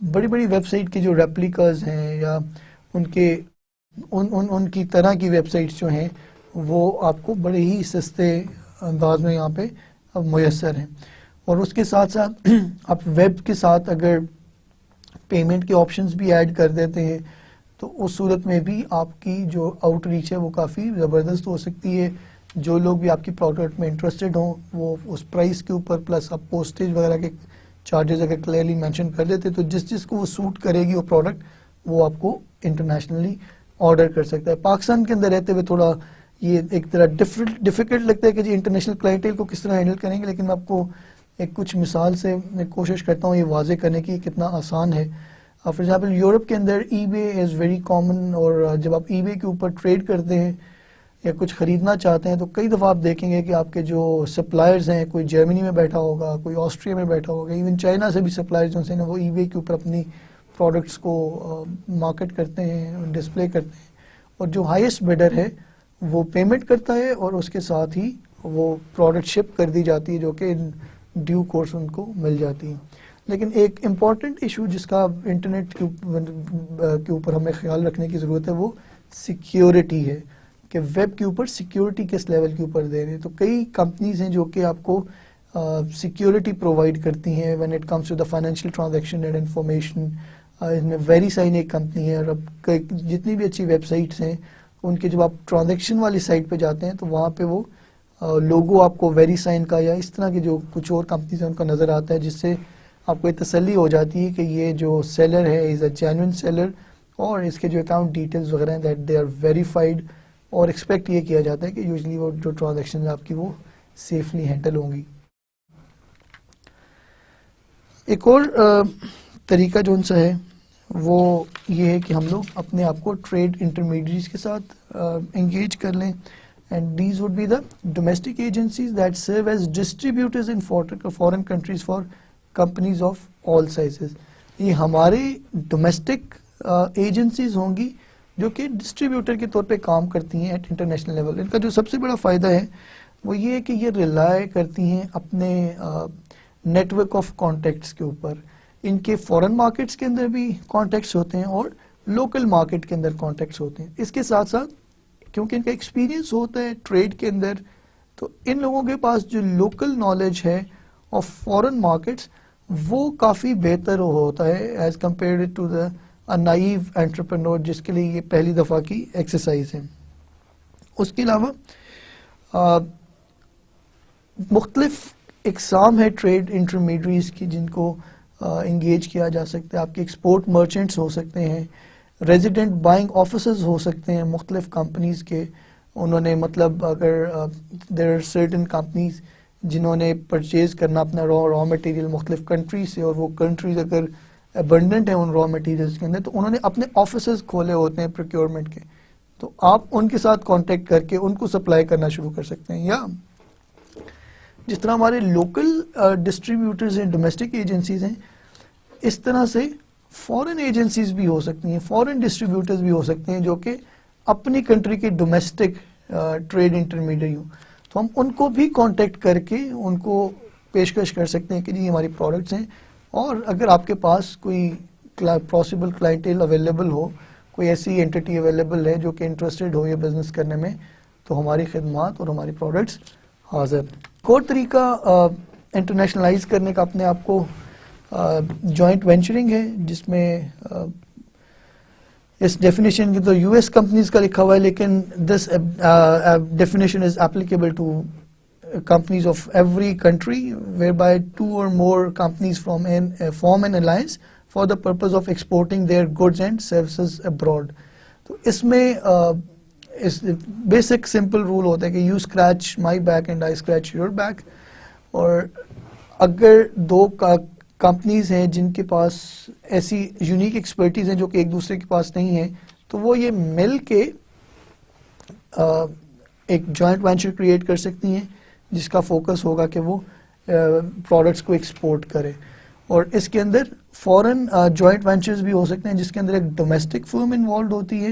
بڑی بڑی ویب سائٹ کے جو ریپلیکاز ہیں یا ان کی طرح کی ویب سائٹس جو ہیں وہ آپ کو بڑے ہی سستے انداز میں یہاں پہ میسر ہیں. اور اس کے ساتھ ساتھ آپ ویب کے ساتھ اگر پیمنٹ کے آپشنز بھی ایڈ کر دیتے ہیں تو اس صورت میں بھی آپ کی جو آؤٹ ریچ ہے وہ کافی زبردست ہو سکتی ہے. جو لوگ بھی آپ کی پروڈکٹ میں انٹرسٹڈ ہوں وہ اس پرائس کے اوپر پلس آپ پوسٹیج وغیرہ کے چارجز اگر کلیئرلی مینشن کر دیتے تو جس کو وہ سوٹ کرے گی وہ پروڈکٹ وہ آپ کو انٹرنیشنلی آرڈر کر سکتا ہے. پاکستان کے اندر رہتے ہوئے تھوڑا یہ ایک طرح ڈیفیکلٹ لگتا ہے کہ جی انٹرنیشنل کلائنٹیل کو کس طرح ہینڈل کریں گے, لیکن میں آپ کو ایک کچھ مثال سے میں کوشش کرتا ہوں یہ واضح کرنے کی کتنا آسان ہے. فار ایگزامپل یورپ کے اندر ای بے از ویری کامن, اور جب آپ ای بے کے اوپر ٹریڈ کرتے ہیں یا کچھ خریدنا چاہتے ہیں تو کئی دفعہ آپ دیکھیں گے کہ آپ کے جو سپلائرز ہیں کوئی جرمنی میں بیٹھا ہوگا, کوئی آسٹریا میں بیٹھا ہوگا, ایون چائنا سے بھی سپلائرز جو ہیں وہ ای بے کے اوپر اپنی پروڈکٹس کو مارکیٹ کرتے ہیں, ڈسپلے کرتے ہیں, اور جو ہائیسٹ بیڈر ہے وہ پیمنٹ کرتا ہے اور اس کے ساتھ ہی وہ پروڈکٹ شپ کر دی جاتی ہے جو کہ ڈیو کورس ان کو مل جاتی ہے. لیکن ایک امپورٹنٹ ایشو جس کا انٹرنیٹ کے اوپر ہمیں خیال رکھنے کی ضرورت ہے وہ سیکیورٹی ہے کہ ویب کے اوپر سیکیورٹی کس لیول کے اوپر دے رہے ہیں. تو کئی کمپنیز ہیں جو کہ آپ کو سیکیورٹی پرووائڈ کرتی ہیں when it comes to the financial transaction and information. اس میں ویری سائن ایک کمپنی ہے, اور اب جتنی بھی اچھی ویب سائٹس ہیں ان کے جب آپ ٹرانزیکشن والی سائٹ پہ جاتے ہیں تو وہاں پہ وہ لوگو آپ کو ویری سائن کا یا اس طرح کے جو کچھ اور کمپنیز ہیں ان کا نظر آتا ہے, جس سے آپ کو یہ تسلی ہو جاتی ہے کہ یہ جو سیلر ہے از اے جینوئن سیلر, اور اس کے جو اکاؤنٹ ڈیٹیلز وغیرہ ہیں دیٹ دے آر ویریفائڈ, اور ایکسپیکٹ یہ کیا جاتا ہے کہ یوزلی وہ جو ٹرانزیکشن آپ کی وہ سیفلی ہینڈل ہوں گی. ایک اور طریقہ جو ان سے ہے وہ یہ ہے کہ ہم لوگ اپنے آپ کو ٹریڈ انٹرمیڈیٹریز کے ساتھ انگیج کر لیں, and these would be the domestic agencies that serve as distributors in foreign countries for companies of all sizes. یہ ہمارے ڈومیسٹک ایجنسیز ہوں گی جو کہ ڈسٹریبیوٹر کے طور پہ کام کرتی ہیں ایٹ انٹرنیشنل لیول. ان کا جو سب سے بڑا فائدہ ہے وہ یہ ہے کہ یہ ریلائی کرتی ہیں اپنے نیٹ ورک آف کانٹیکٹس کے اوپر. ان کے فورن مارکیٹس کے اندر بھی کانٹیکٹس ہوتے ہیں اور لوکل مارکیٹ کے اندر کانٹیکٹس ہوتے ہیں. اس کے ساتھ ساتھ کیونکہ ان کا ایکسپیرینس ہوتا ہے ٹریڈ کے اندر, تو ان لوگوں کے پاس جو لوکل نالج ہے آف فورن مارکیٹس وہ کافی بہتر ہوتا ہے as compared to the naive entrepreneur جس کے لیے یہ پہلی دفعہ کی ایکسرسائز ہے. اس کے علاوہ مختلف اقسام ہے ٹریڈ انٹرمیڈیٹریز کی جن کو انگیج کیا جا سکتا ہے. آپ کے ایکسپورٹ مرچنٹس ہو سکتے ہیں, ریزیڈنٹ بائنگ آفیسز ہو سکتے ہیں مختلف کمپنیز کے. انہوں نے مطلب اگر دیر آر سرٹن کمپنیز جنہوں نے پرچیز کرنا اپنا را مٹیریل مختلف کنٹریز سے, اور وہ کنٹریز اگر ابنڈنٹ ہیں ان را مٹیریلز کے اندر, تو انہوں نے اپنے آفیسز کھولے ہوتے ہیں پروکیورمنٹ کے, تو آپ ان کے ساتھ کانٹیکٹ کر کے ان کو سپلائی کرنا شروع کر سکتے ہیں. یا جس طرح ہمارے لوکل ڈسٹریبیوٹرز ہیں, ڈومیسٹک ایجنسیز ہیں, اس طرح سے فورن ایجنسیز بھی ہو سکتی ہیں, فورن ڈسٹریبیوٹرز بھی ہو سکتے ہیں جو کہ اپنی کنٹری کے ڈومیسٹک ٹریڈ انٹرمیڈیٹ ہوں. تو ہم ان کو بھی کانٹیکٹ کر کے ان کو پیشکش کر سکتے ہیں کہ جی ہماری پروڈکٹس ہیں, اور اگر آپ کے پاس کوئی پاسبل کلائنٹیل اویلیبل ہو, کوئی ایسی اینٹی اویلیبل ہے جو کہ انٹرسٹڈ ہو یہ بزنس کرنے میں, تو ہماری خدمات اور ہماری پروڈکٹس حاضر. ایک اور طریقہ انٹرنیشنلائز کرنے کا اپنے آپ کو جوائنٹ وینچرنگ ہے, جس میں اس ڈیفینیشن کی تو یو ایس کمپنیز کا لکھا ہوا ہے, لیکن this definition is applicable to companies of every country whereby two or more companies form an alliance for the purpose of exporting their goods and services abroad. تو اس میں بیسک سمپل رول ہوتا ہے کہ you scratch my back and I scratch your back, اور اگر دو کمپنیز ہیں جن کے پاس ایسی یونیک ایکسپرٹیز ہیں جو کہ ایک دوسرے کے پاس نہیں ہیں, تو وہ یہ مل کے ایک جوائنٹ وینچر کریٹ کر سکتی ہیں جس کا فوکس ہوگا کہ وہ پروڈکٹس کو ایکسپورٹ کرے. اور اس کے اندر فورن جوائنٹ وینچرز بھی ہو سکتے ہیں جس کے اندر ایک ڈومیسٹک فرم انوالوڈ ہوتی ہے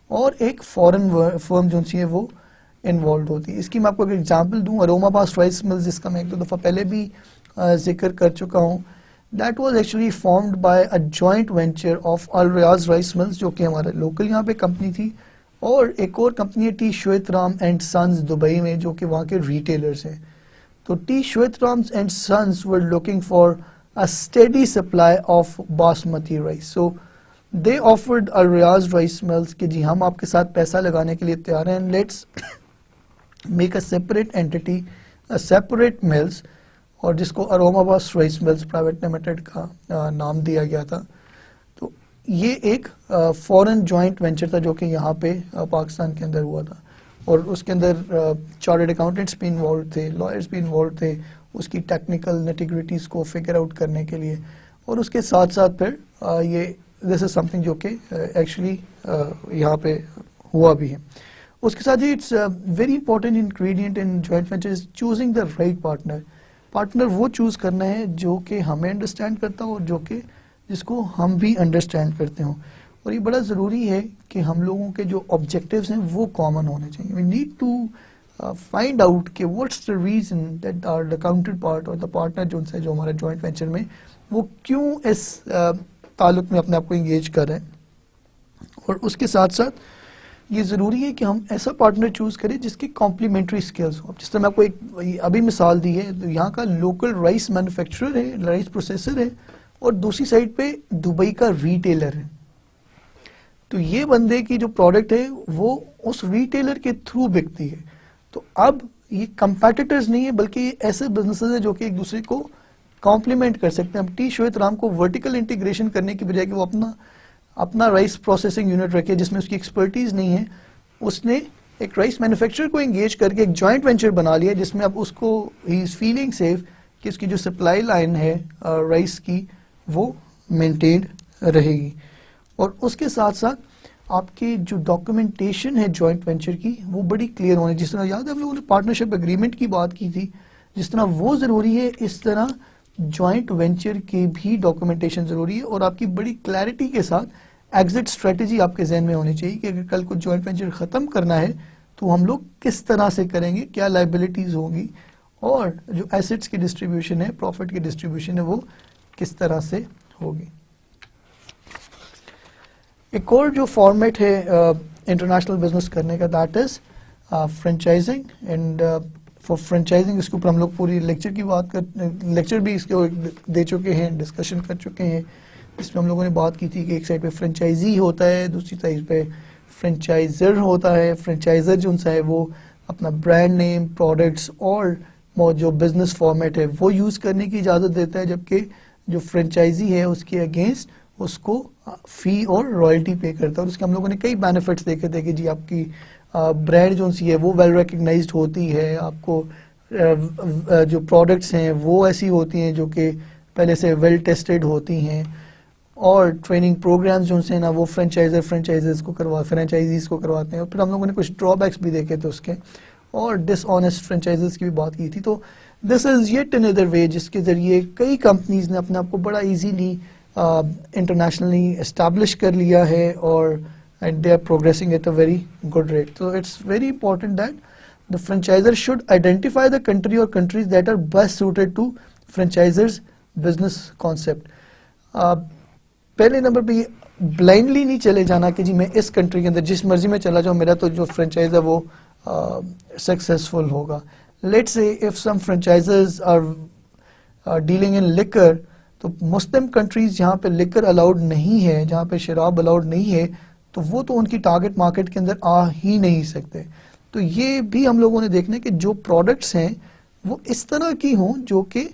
اور ایک فورن فرم جو سی ہے وہ انوالوڈ ہوتی ہے. اس کی میں آپ کو ایک ایگزامپل دوں, اروما پاس رائس ملز, جس کا میں ایک دو دفعہ پہلے بھی ذکر کر چکا ہوں. That was actually formed by a joint venture of Al Riyaz Rice Mills, جو کہ ہمارے لوکل یہاں پہ کمپنی تھی, اور ایک اور کمپنی ہے T Shwet Ram and sons Dubai میں, جو کہ وہاں کے ریٹیلرز ہیں. تو T Shwet Ram and sons were looking for a steady supply of basmati rice. So they offered Al Riyaz Rice Mills کہ جی ہم آپ کے ساتھ پیسہ لگانے کے لیے تیار ہیں, let's make a separate entity, a separate mills, اور جس کو اروما باس رائس ملز پرائیویٹ لمیٹڈ کا نام دیا گیا تھا. تو یہ ایک فورن جوائنٹ وینچر تھا جو کہ یہاں پہ پاکستان کے اندر ہوا تھا, اور اس کے اندر چارٹرڈ اکاؤنٹنٹس بھی انوالوڈ تھے, لائرز بھی انوالوڈ تھے اس کی ٹیکنیکل نیٹیگریٹیز کو فگر آؤٹ کرنے کے لیے. اور اس کے ساتھ ساتھ پھر یہ دس از سم تھنگ جو کہ ایکچولی یہاں پہ ہوا بھی ہے. اس کے ساتھ ہی it's very important ingredient in joint venture is choosing the right partner. Partner وہ چوز کرنا ہے جو کہ ہمیں انڈرسٹینڈ کرتا ہو اور جو کہ جس کو ہم بھی انڈرسٹینڈ کرتے ہوں. اور یہ بڑا ضروری ہے کہ ہم لوگوں کے جو آبجیکٹیوز ہیں وہ کامن ہونے چاہیے. We need to find out کہ what's the reason that are the counterpart اور دا پارٹنر جو سے جو ہمارا جوائنٹ وینچر میں وہ کیوں اس تعلق میں اپنے آپ کو انگیج کر رہے ہیں. اور اس کے ساتھ ساتھ یہ ضروری ہے کہ ہم ایسا پارٹنر چوز کریں جس کی کمپلیمنٹری سکلز ہوں. جس طرح میں آپ کو ایک ابھی مثال دی ہے, تو یہاں کا لوکل رائس مینوفیکچرر ہے, رائس پروسیسر ہے, اور دوسری سائڈ پہ دبئی کا ریٹیلر ہے. تو یہ بندے کی جو پروڈکٹ ہے وہ اس ریٹیلر کے تھرو بکتی ہے. تو اب یہ کمپیٹیٹرز نہیں ہے بلکہ یہ ایسے بزنسز ہیں جو کہ ایک دوسرے کو کمپلیمنٹ کر سکتے ہیں. اب ٹی شویت رام کو ورٹیکل انٹیگریشن کرنے کی بجائے کہ وہ اپنا رائس پروسیسنگ یونٹ رکھے جس میں اس کی ایکسپرٹیز نہیں ہے, اس نے ایک رائس مینوفیکچرر کو انگیج کر کے ایک جوائنٹ وینچر بنا لیا جس میں اب اس کو ہی از فیلنگ سیف کہ اس کی جو سپلائی لائن ہے رائس کی وہ مینٹینڈ رہے گی. اور اس کے ساتھ ساتھ آپ کی جو ڈاکومنٹیشن ہے جوائنٹ وینچر کی وہ بڑی کلیئر ہونی. جس طرح یاد ہے ہم لوگوں نے پارٹنرشپ اگریمنٹ کی بات کی تھی, جس طرح وہ ضروری ہے اس طرح جوائنٹ وینچر کی بھی ڈاکومنٹیشن ضروری ہے. اور آپ کی بڑی کلیئرٹی کے ساتھ ایگزٹ اسٹریٹجی آپ کے ذہن میں ہونی چاہیے کہ اگر کل کو جوائنٹ وینچر ختم کرنا ہے تو ہم لوگ کس طرح سے کریں گے, کیا لائبلٹیز ہوں گی, اور جو ایسٹس کی ڈسٹریبیوشن ہے, پروفٹ کی ڈسٹریبیوشن ہے, وہ کس طرح سے ہوگی. ایک اور جو فارمیٹ ہے انٹرنیشنل بزنس کرنے کا, that is franchising. And for franchising اس کے اوپر ہم لوگ پوری لیکچر کی بات لیکچر بھی اس کے دے چکے ہیں, ڈسکشن کر چکے ہیں, جس میں ہم لوگوں نے بات کی تھی کہ ایک سائڈ پہ فرینچائزی ہوتا ہے, دوسری سائڈ پہ فرینچائزر ہوتا ہے. فرینچائزر جو ان سے ہے وہ اپنا برانڈ نیم, پروڈکٹس اور جو بزنس فارمیٹ ہے وہ یوز کرنے کی اجازت دیتا ہے, جبکہ جو فرینچائزی ہے اس کے اگینسٹ اس کو فی اور رائلٹی پے کرتا ہے. اور اس کے ہم لوگوں نے کئی بینیفٹس دیکھے تھے کہ جی آپ کی برانڈ جو سی ہے وہ ویل ریکگنائزڈ ہوتی ہے, آپ کو جو پروڈکٹس ہیں وہ ایسی ہوتی ہیں جو کہ پہلے سے ویل ٹیسٹڈ ہوتی ہیں, اور ٹریننگ پروگرامز جو سے نا وہ فرینچائزیز کو کرواتے ہیں. اور پھر ہم لوگوں نے کچھ ڈرا بیکس بھی دیکھے تھے اس کے, اور ڈس آنیسٹ فرینچائزیز کی بھی بات کی تھی. تو دس از یٹ اندر وے جس کے ذریعے کئی کمپنیز نے اپنے آپ کو بڑا ایزیلی انٹرنیشنلی اسٹیبلش کر لیا ہے, اور they are progressing at a very good rate. تو it's very important that the franchisor should identify the country or countries that are best suited to franchisors business concept. پہلے نمبر پہ یہ بلائنڈلی نہیں چلے جانا کہ جی میں اس کنٹری کے اندر جس مرضی میں چلا جاؤں میرا تو جو فرینچائز ہے وہ سکسیزفل ہوگا. Let's say if some franchisors are dealing in liquor, تو مسلم کنٹریز جہاں پہ لکر الاؤڈ نہیں ہے, جہاں پہ شراب الاؤڈ نہیں ہے, تو وہ تو ان کی ٹارگٹ مارکیٹ کے اندر آ ہی نہیں سکتے. تو یہ بھی ہم لوگوں نے دیکھنا ہے کہ جو پروڈکٹس ہیں وہ اس طرح کی ہوں جو کہ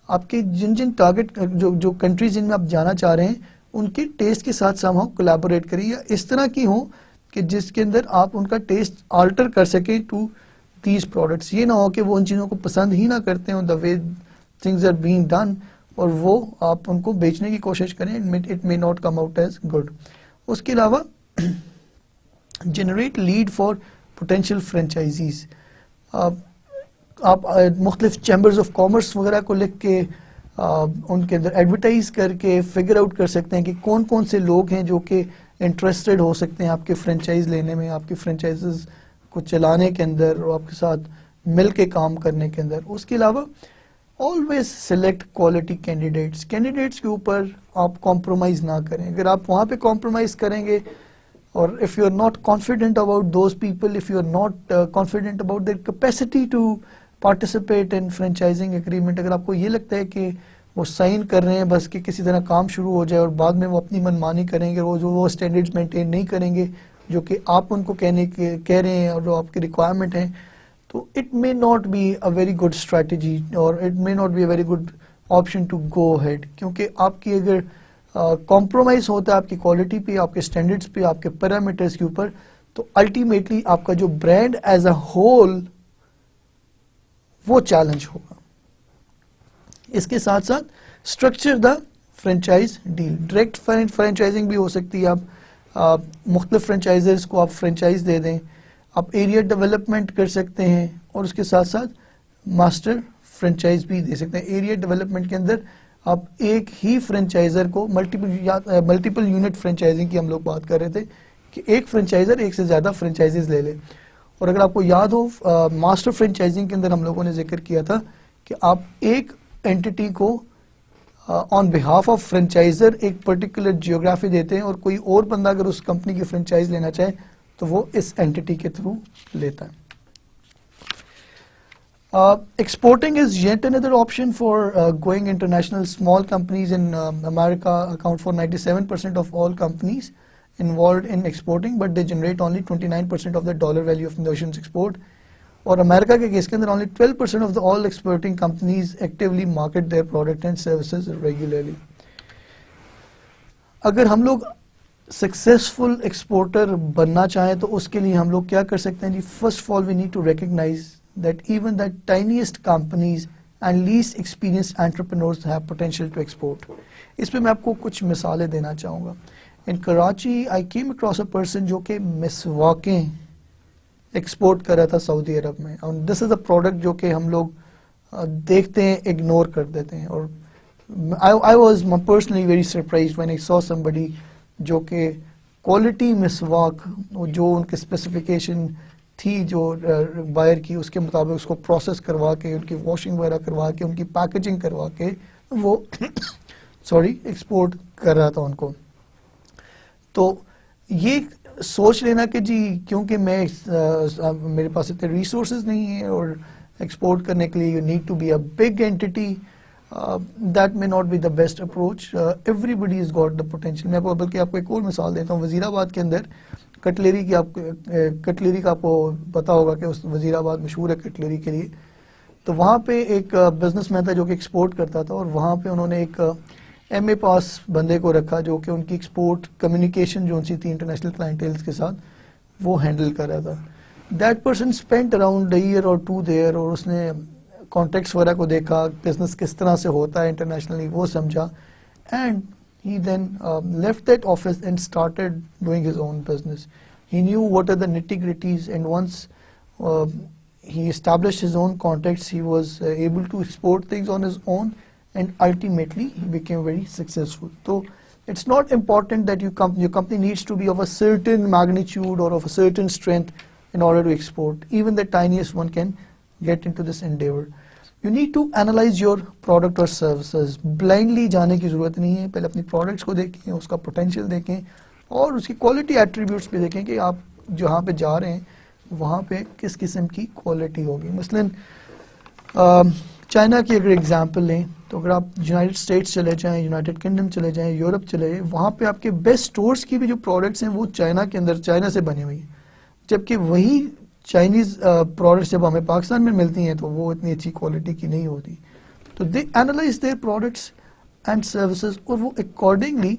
آپ کے جن ٹارگٹ جو کنٹریز جن میں آپ جانا چاہ رہے ہیں ان کے ٹیسٹ کے ساتھ سام کولیبوریٹ کریں, یا اس طرح کی ہوں کہ جس کے اندر آپ ان کا ٹیسٹ آلٹر کر سکیں ٹو دیز پروڈکٹس. یہ نہ ہو کہ وہ ان چیزوں کو پسند ہی نہ کرتے ہوں, the way things are being done, اور وہ آپ ان کو بیچنے کی کوشش کریں, it may not come out as good. اس کے علاوہ generate lead for potential franchisees. آپ مختلف چیمبرز آف کامرس وغیرہ کو لکھ کے ان کے اندر ایڈورٹائز کر کے فگر آؤٹ کر سکتے ہیں کہ کون کون سے لوگ ہیں جو کہ انٹرسٹڈ ہو سکتے ہیں آپ کے فرینچائز لینے میں, آپ کی فرینچائزز کو چلانے کے اندر, اور آپ کے ساتھ مل کے کام کرنے کے اندر. اس کے علاوہ always select quality candidates. Candidates کے اوپر آپ compromise نہ کریں. اگر آپ وہاں پہ compromise کریں گے اور if you are not confident about those people, if you are not confident about their capacity to participate in franchising agreement, اگر آپ کو یہ لگتا ہے کہ وہ سائن کر رہے ہیں بس کہ کسی طرح کام شروع ہو جائے اور بعد میں وہ اپنی منمانی کریں گے، وہ اسٹینڈرڈز مینٹین نہیں کریں گے جو کہ آپ ان کو کہہ رہے ہیں اور جو آپ کی ریکوائرمنٹ ہیں، تو it may not be a very good strategy اور it may not be a very good option to go head. کیونکہ آپ کی اگر کمپرومائز ہوتا ہے آپ کی کوالٹی پہ، آپ کے اسٹینڈرڈس پہ، آپ کے پیرامیٹرز کے اوپر، تو الٹیمیٹلی آپ کا جو برانڈ ایز اے ہول وہ چیلنج ہوگا. اس کے ساتھ ساتھ structure the franchise deal. Direct franchising بھی ہو سکتی ہے، آپ مختلف فرینچائزرز کو آپ فرینچائز دے دیں، آپ ایریا ڈیولپمنٹ کر سکتے ہیں اور اس کے ساتھ ساتھ ماسٹر فرینچائز بھی دے سکتے ہیں. ایریا ڈیولپمنٹ کے اندر آپ ایک ہی فرینچائزر کو ملٹیپل یونٹ فرینچائزنگ کی ہم لوگ بات کر رہے تھے کہ ایک فرینچائزر ایک سے زیادہ فرینچائزز لے لے. اور اگر آپ کو یاد ہو ماسٹر فرینچائزنگ کے اندر ہم لوگوں نے ذکر کیا تھا کہ آپ ایک اینٹی کو آن بہاف آف فرینچائزر ایک پرٹیکولر جیوگرافی دیتے ہیں اور کوئی اور بندہ اگر اس کمپنی کی فرینچائز لینا چاہے تو وہ اس اینٹی کے تھرو لیتا ہے. Exporting is yet another option for going international. Small companies in America account for 97% of all companies involved in exporting, but they generate only 29% of the dollar value of nation's export. اور امریکہ کے کیس کے اندر only 12% of the all exporting companies actively market their product and services regularly. اگر ہم لوگ سکسیزفل ایکسپورٹر بننا چاہیں تو اس کے لیے ہم لوگ کیا کر سکتے ہیں جی؟ First of all we need to recognise that even the tiniest companies and least experienced entrepreneurs have potential to export. اس پہ میں آپ کو کچھ مثالیں دینا چاہوں گا. In Karachi I came across a person جو کہ مسواکیں ایکسپورٹ کر رہا تھا سعودی عرب میں. and this is a product جو کہ ہم لوگ دیکھتے ہیں اگنور کر دیتے ہیں. اور I was personally very surprised when I saw somebody جو کہ کوالٹی مسواک جو ان کے اسپیسیفیکیشن تھی جو بائر کی اس کے مطابق اس کو پروسیس کروا کے ان کی واشنگ وغیرہ کروا کے ان کی پیکیجنگ کروا کے وہ ایکسپورٹ کر رہا تھا ان کو. تو یہ سوچ لینا کہ جی کیونکہ میرے پاس اتنے ریسورسز نہیں ہیں اور ایکسپورٹ کرنے کے لیے you need to be a big entity, that may not be the best approach. Everybody is got the potential. میں بلکہ آپ کو ایک اور مثال دیتا ہوں. وزیر آباد کے اندر کٹلری کا آپ کو پتا ہوگا کہ وزیر آباد مشہور ہے کٹلری کے لیے. تو وہاں پہ ایک بزنس مین تھا جو کہ ایکسپورٹ کرتا تھا اور وہاں پہ انہوں نے ایک ایم اے پاس بندے کو رکھا جو کہ ان کی ایکسپورٹ کمیونیکیشن جو سی تھی انٹرنیشنل کلائنٹیلز کے ساتھ وہ ہینڈل کر رہا تھا. That person spent around a year اور 2 دیئر اور اس نے کانٹیکٹس وغیرہ کو دیکھا، بزنس کس طرح سے ہوتا ہے انٹرنیشنلی وہ سمجھا. And he then left that office and started doing his own business. He knew what are the nitty-gritties, and once he established his own contacts, he was able to export things on his own, and ultimately he became very successful. So it's not important that your company needs to be of a certain magnitude or of a certain strength in order to export. Even the tiniest one can get into this endeavor. You need to analyze your product or services. blindly جانے کی ضرورت نہیں ہے. پہلے اپنی پروڈکٹس کو دیکھیں، اس کا پوٹینشیل دیکھیں اور اس کی کوالٹی ایٹریبیوٹس پہ دیکھیں کہ آپ جہاں پہ جا رہے ہیں وہاں پہ کس قسم کی کوالٹی ہوگی. مثلاً چائنا کی اگر ایگزامپل لیں تو اگر آپ یونائٹڈ اسٹیٹس چلے جائیں، یونائٹڈ کنگڈم چلے جائیں، یورپ چلے جائیں، وہاں پہ آپ کے بیسٹ اسٹورس کی بھی جو پروڈکٹس ہیں وہ چائنا کے اندر چائنا سے بنی ہوئی ہیں. جبکہ وہی چائنیز پروڈکٹس جب ہمیں پاکستان میں ملتی ہیں تو وہ اتنی اچھی کوالٹی کی نہیں ہوتی. تو they analyse their products and services اور وہ accordingly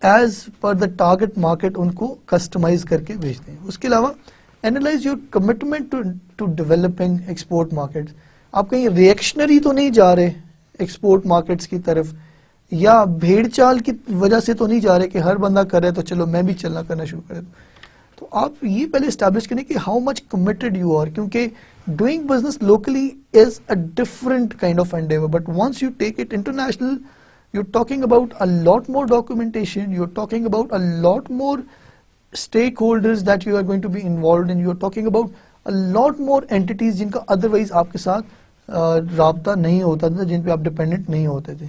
as per the target market ان کو کسٹمائز کر کے بھیجتے ہیں. اس کے علاوہ analyse your commitment to developing export markets. آپ کہیں ریئیکشنری تو نہیں جا رہے ایکسپورٹ مارکیٹس کی طرف، یا بھیڑ چال کی وجہ سے تو نہیں جا رہے کہ ہر بندہ کر رہے تو چلو میں بھی چلنا کرنا شروع کر دوں. تو آپ یہ پہلے اسٹیبلش کریں کہ how much committed you are, کیونکہ doing business locally is a different kind of endeavour, but once you take it international you are talking about a lot more documentation, you are talking about a lot more stakeholders that you are going to be involved in, you are talking about a lot more entities جن کا ادروائز آپ کے ساتھ رابطہ نہیں ہوتا تھا، جن پہ آپ ڈپینڈنٹ نہیں ہوتے تھے.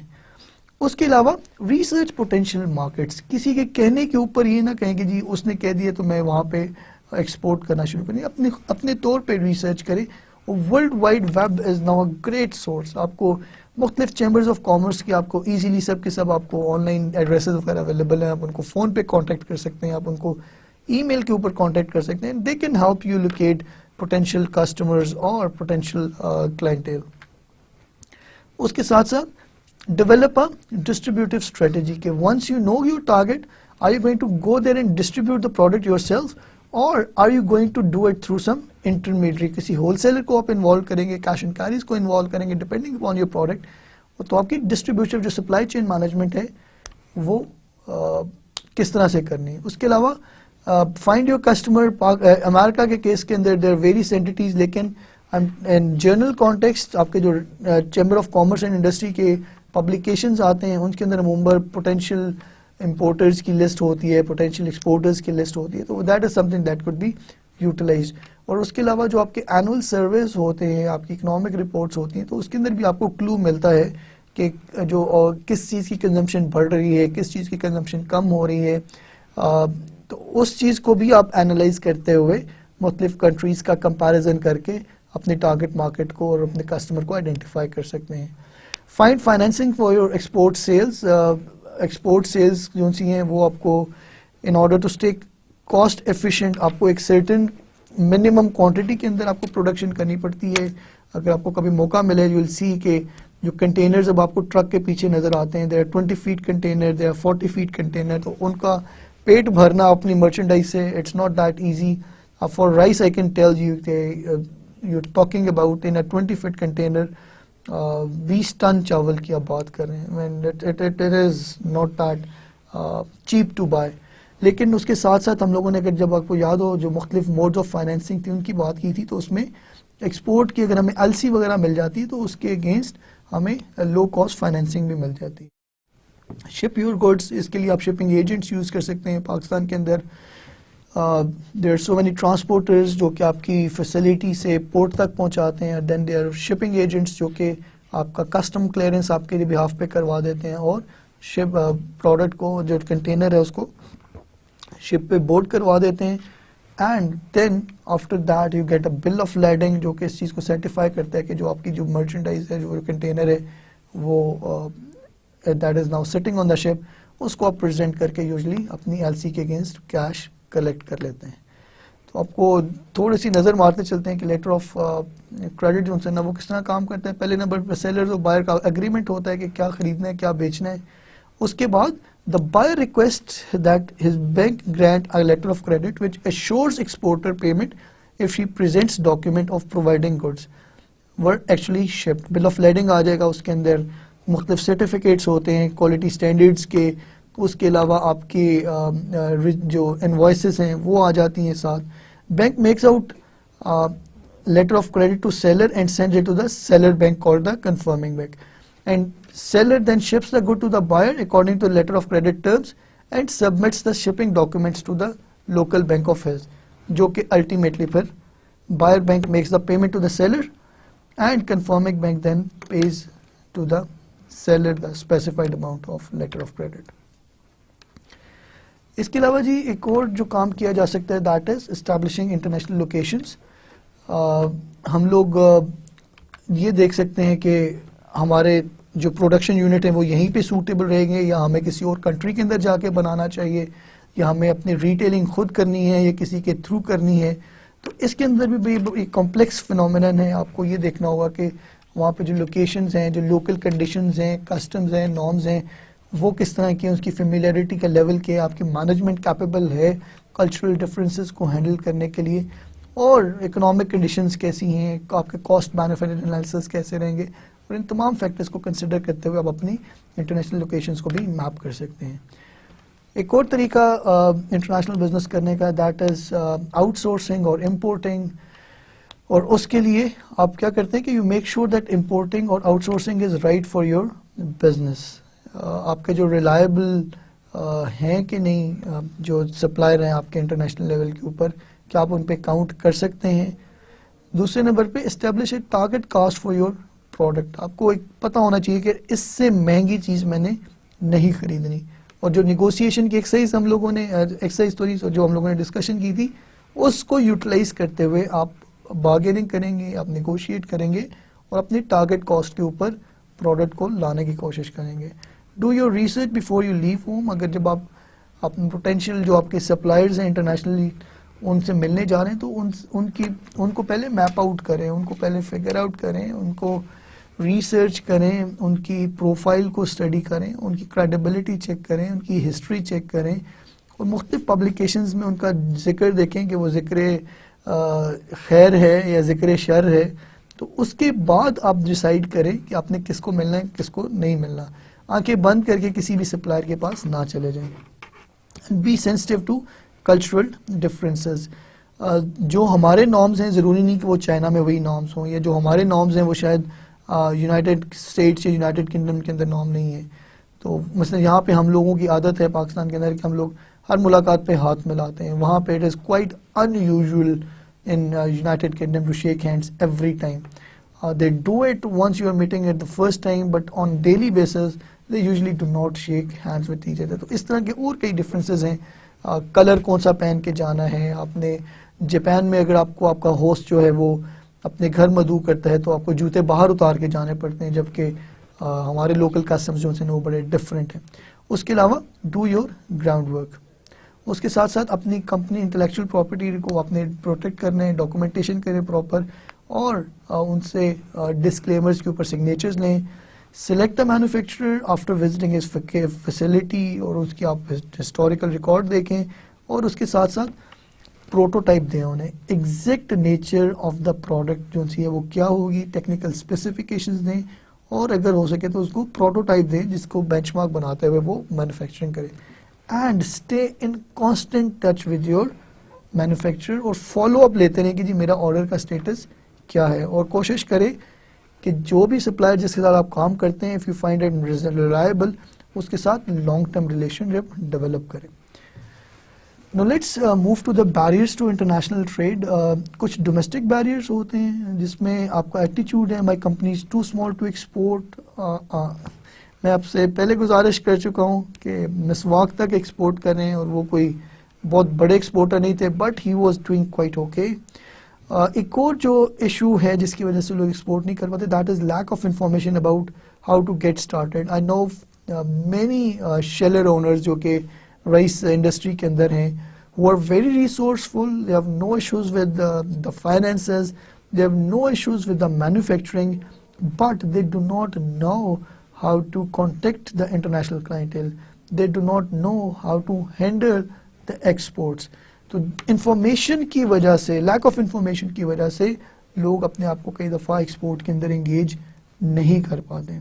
اس کے علاوہ ریسرچ پوٹینشیل مارکیٹس، کسی کے کہنے کے اوپر یہ نہ کہیں کہ جی اس نے کہہ دیا تو میں وہاں پہ ایکسپورٹ کرنا شروع کریں، اپنے طور پہ ریسرچ کریں. World wide web is now a great source. آپ کو مختلف چیمبرز آف کامرس کی آپ کو ایزیلی سب کے سب آپ کو آن لائن ایڈریسز وغیرہ اویلیبل ہیں. آپ ان کو فون پہ کانٹیکٹ کر سکتے ہیں، آپ ان کو ای میل کے اوپر کانٹیکٹ کر سکتے ہیں. They can help you locate potential customers اور پوٹینشیل کلائنٹیل. اس کے ساتھ ساتھ develop a distributive strategy کہ once you know your target, are you going to go there and distribute the product yourself or are you going to do it through some intermediary. کسی ہول سیلر کو آپ انوالو کریں گے، کیش اینڈ کیریز کو انوالو کریں گے ڈپینڈنگ اپون یور پروڈکٹ. تو آپ کی ڈسٹریبیوشن جو سپلائی چین مینجمنٹ ہے وہ کس طرح سے کرنی ہے. اس کے علاوہ فائنڈ یور کسٹمر. امریکہ کے کیس کے اندر دیر ویریس اینٹیز، لیکن جرنل کانٹیکسٹ آپ کے جو chamber of commerce and industry کے پبلیکیشنز آتے ہیں ان کے اندر عموماً پوٹینشیل امپورٹرز کی لسٹ ہوتی ہے، پوٹینشیل ایکسپورٹرز کی لسٹ ہوتی ہے. تو that is something that could be utilised. اور اس کے علاوہ جو آپ کے اینول سرویز ہوتے ہیں، آپ کی اکنامک رپورٹس ہوتی ہیں، تو اس کے اندر بھی آپ کو کلو ملتا ہے کہ جو کس چیز کی کنزمپشن بڑھ رہی ہے، کس چیز کی کنزمپشن کم ہو رہی ہے. تو اس چیز کو بھی آپ اینالائز کرتے ہوئے مختلف کنٹریز کا کمپیریزن کر کے اپنے ٹارگٹ مارکیٹ کو اور اپنے کسٹمر کو آئیڈینٹیفائی کر سکتے ہیں. Find financing for your export sales. Export sales جو سی ہیں وہ آپ کو in order to stay cost efficient, آپ کو ایک سرٹن منیمم کوانٹٹی کے اندر آپ کو پروڈکشن کرنی پڑتی ہے. اگر آپ کو کبھی موقع ملے یو ول سی کہ جو کنٹینرز اب آپ کو ٹرک کے پیچھے نظر آتے ہیں، there are 20 feet container, there are 40 feet container. تو ان کا پیٹ بھرنا اپنی مرچنڈائز سے it's not that easy. For rice I can tell you کہ you talking about in 20 feet container 20 ton چاول کی آپ بات کر رہے ہیں. It is not that cheap to buy. لیکن اس کے ساتھ ساتھ ہم لوگوں نے اگر جب آپ کو یاد ہو جو مختلف موڈز آف فائنینسنگ تھی ان کی بات کی تھی، تو اس میں ایکسپورٹ کی اگر ہمیں ایل سی وغیرہ مل جاتی ہے تو اس کے اگینسٹ ہمیں لو کاسٹ فائنینسنگ بھی مل جاتی ہے. شپ یور گڈس، اس کے لیے آپ شپنگ ایجنٹس یوز کر سکتے ہیں. پاکستان کے اندر there are so many transporters جو کہ آپ کی فیسلٹی سے پورٹ تک پہنچاتے ہیں. دین دیر آر شپنگ ایجنٹس جو کہ آپ کا کسٹم کلیئرنس آپ کے بہاف پہ کروا دیتے ہیں اور شپ پروڈکٹ کو جو کنٹینر ہے اس کو شپ پہ بورڈ کروا دیتے ہیں. And then after that you get a bill of lading جو کہ اس چیز کو سرٹیفائی کرتا ہے کہ جو آپ کی جو مرچنڈائز ہے، جو کنٹینر ہے وہ that is now sitting on the ship, اس کو آپ پریزنٹ کر کے یوزلی اپنی ایل سی کے اگینسٹ کیش کلیکٹ کر لیتے ہیں. تو آپ کو تھوڑی سی نظر مارتے چلتے ہیں کہ لیٹر آف کریڈٹ جو ہے نا وہ کس طرح کام کرتا ہے. پہلے نمبر پہ سیلر اور بائر کا اگریمنٹ ہوتا ہے کہ کیا خریدنا ہے کیا بیچنا ہے. اس کے بعد the buyer requests that his bank grant a letter of credit which assures exporter payment if she presents document of providing goods were actually shipped. bill of lading آ جائے گا، اس کے اندر مختلف سرٹیفکیٹس ہوتے ہیں کوالٹی اسٹینڈرڈس کے. اس کے علاوہ آپ کی جو انوائسز ہیں وہ آ جاتی ہیں ساتھ. Bank makes out letter of credit to seller and send it to the seller bank called the confirming bank. And seller then ships the good to the buyer according to letter of credit terms and submits the shipping documents to the local bank of his, جو کہ ultimately پھر buyer bank makes the payment to the seller and confirming bank then pays to the seller the specified amount of letter of credit. اس کے علاوہ جی ایک اور جو کام کیا جا سکتا ہے that is establishing international locations. ہم لوگ یہ دیکھ سکتے ہیں کہ ہمارے جو پروڈکشن یونٹ ہیں وہ یہیں پہ سوٹیبل رہیں گے یا ہمیں کسی اور کنٹری کے اندر جا کے بنانا چاہیے یا ہمیں اپنی ریٹیلنگ خود کرنی ہے یا کسی کے تھرو کرنی ہے. تو اس کے اندر بھی ایک کمپلیکس فنومینن ہے. آپ کو یہ دیکھنا ہوگا کہ وہاں پہ جو لوکیشنز ہیں، جو لوکل کنڈیشنز ہیں، کسٹمز ہیں، نارمز ہیں، وہ کس طرح کی ہیں، اس کی فیملیرٹی کا لیول کیا ہے، آپ کی مینجمنٹ کیپیبل ہے کلچرل ڈفرینسز کو ہینڈل کرنے کے لیے، اور اکنامک کنڈیشنز کیسی ہیں، آپ کے کاسٹ بینیفٹ انالیسس کیسے رہیں گے. اور ان تمام فیکٹرز کو کنسیڈر کرتے ہوئے آپ اپنی انٹرنیشنل لوکیشنز کو بھی میپ کر سکتے ہیں. ایک اور طریقہ انٹرنیشنل بزنس کرنے کا دیٹ از آؤٹ سورسنگ اور امپورٹنگ. اور اس کے لیے آپ کیا کرتے ہیں کہ you make sure that importing اور outsourcing is right for your business. آپ کے جو ریلائبل ہیں کہ نہیں جو سپلائر ہیں آپ کے انٹرنیشنل لیول کے اوپر، کیا آپ ان پہ کاؤنٹ کر سکتے ہیں. دوسرے نمبر پہ establish a target cost for your product. آپ کو ایک پتہ ہونا چاہیے کہ اس سے مہنگی چیز میں نے نہیں خریدنی. اور جو نیگوسیشن کی ایکسرسائز ہم لوگوں نے جو ہم لوگوں نے ڈسکشن کی تھی, اس کو یوٹیلائز کرتے ہوئے آپ بارگیننگ کریں گے, آپ نیگوشیٹ کریں گے اور اپنی ٹارگیٹ کاسٹ کے اوپر پروڈکٹ کو لانے کی کوشش کریں گے. Do your research before you leave home. اگر جب آپ اپنے پوٹینشیل جو آپ کے سپلائرز ہیں انٹرنیشنلی ان سے ملنے جا رہے ہیں تو ان کو پہلے میپ آؤٹ کریں, ان کو پہلے فگر آؤٹ کریں, ان کو ریسرچ کریں, ان کی پروفائل کو اسٹڈی کریں, ان کی کریڈیبلٹی چیک کریں, ان کی ہسٹری چیک کریں اور مختلف پبلیکیشنز میں ان کا ذکر دیکھیں کہ وہ ذکر خیر ہے یا ذکر شر ہے. تو اس کے بعد آپ ڈیسائیڈ کریں کہ آپ نے کس کو ملنا ہے کس کو نہیں ملنا. آنکھیں بند کر کے کسی بھی سپلائر کے پاس نہ چلے جائیں. Be sensitive to cultural differences. جو ہمارے نارمز ہیں ضروری نہیں کہ وہ چائنا میں وہی نارمز ہوں, یا جو ہمارے نارمز ہیں وہ شاید یونائٹڈ اسٹیٹس یا یونائٹڈ کنگڈم کے اندر نارم نہیں ہے. تو مثلا یہاں پہ ہم لوگوں کی عادت ہے پاکستان کے اندر کہ ہم لوگ ہر ملاقات پہ ہاتھ ملاتے ہیں. وہاں پہ it is quite in usual in United Kingdom to shake hands every time. They do it once you are meeting it the first time, but on daily basis they usually do not shake hands with each other. تو اس طرح کے اور کئی ڈفرینسز ہیں. کلر کون سا پہن کے جانا ہے. آپ نے جاپان میں اگر آپ کو آپ کا ہوسٹ جو ہے وہ اپنے گھر مدعو کرتا ہے تو آپ کو جوتے باہر اتار کے جانے پڑتے ہیں, جبکہ ہمارے لوکل کسٹمز جو ہیں وہ بڑے ڈفرینٹ ہیں. اس کے علاوہ ڈو یور گراؤنڈ ورک. اس کے ساتھ ساتھ اپنی کمپنی انٹلیکچوئل پراپرٹی کو اپنے پروٹیکٹ کرنے, ڈاکومنٹیشن کریں پراپر, اور ان سے ڈسکلیمرز کے اوپر سگنیچرز لیں. Select a manufacturer after visiting his facility, اور اس کی آپ ہسٹوریکل ریکارڈ دیکھیں, اور اس کے ساتھ ساتھ پروٹوٹائپ دیں انہیں. Exact nature of the product جو سی ہے وہ کیا ہوگی, ٹیکنیکل اسپیسیفکیشنز دیں, اور اگر ہو سکے تو اس کو پروٹوٹائپ دیں جس کو بینچ مارک بناتے ہوئے وہ مینوفیکچرنگ کرے. And stay in constant touch with your manufacturer, اور فالو اپ لیتے رہیں کہ جی میرا آرڈر کا اسٹیٹس کیا ہے, اور کوشش کریں کہ جو بھی سپلائر جس کے ساتھ آپ کام کرتے ہیں if you find it reliable, اس کے ساتھ long term relationship develop کریں. Now let's move to the barriers to international trade. کچھ ڈومیسٹک بیریئرس ہوتے ہیں جس میں آپ کا ایٹیچیوڈ ہے my company is too small to export. میں آپ سے پہلے گزارش کر چکا ہوں کہ مسواک تک ایکسپورٹ کریں, اور وہ کوئی بہت بڑے ایکسپورٹر نہیں تھے, but he was doing quite okay. ایک اور جو ایشو ہے جس کی وجہ سے لوگ ایکسپورٹ نہیں کر پاتے, that is lack of information about how to get started. I know many sheller owners جو کہ رائس انڈسٹری کے اندر ہیں, who are very resourceful, they have no issues with the finances, they have no issues with the manufacturing, but they do not know how to contact the international clientele, they do not know how to handle the exports. تو انفارمیشن کی وجہ سے, لیک آف انفارمیشن کی وجہ سے لوگ اپنے آپ کو کئی دفعہ ایکسپورٹ کے اندر انگیج نہیں کر پاتے.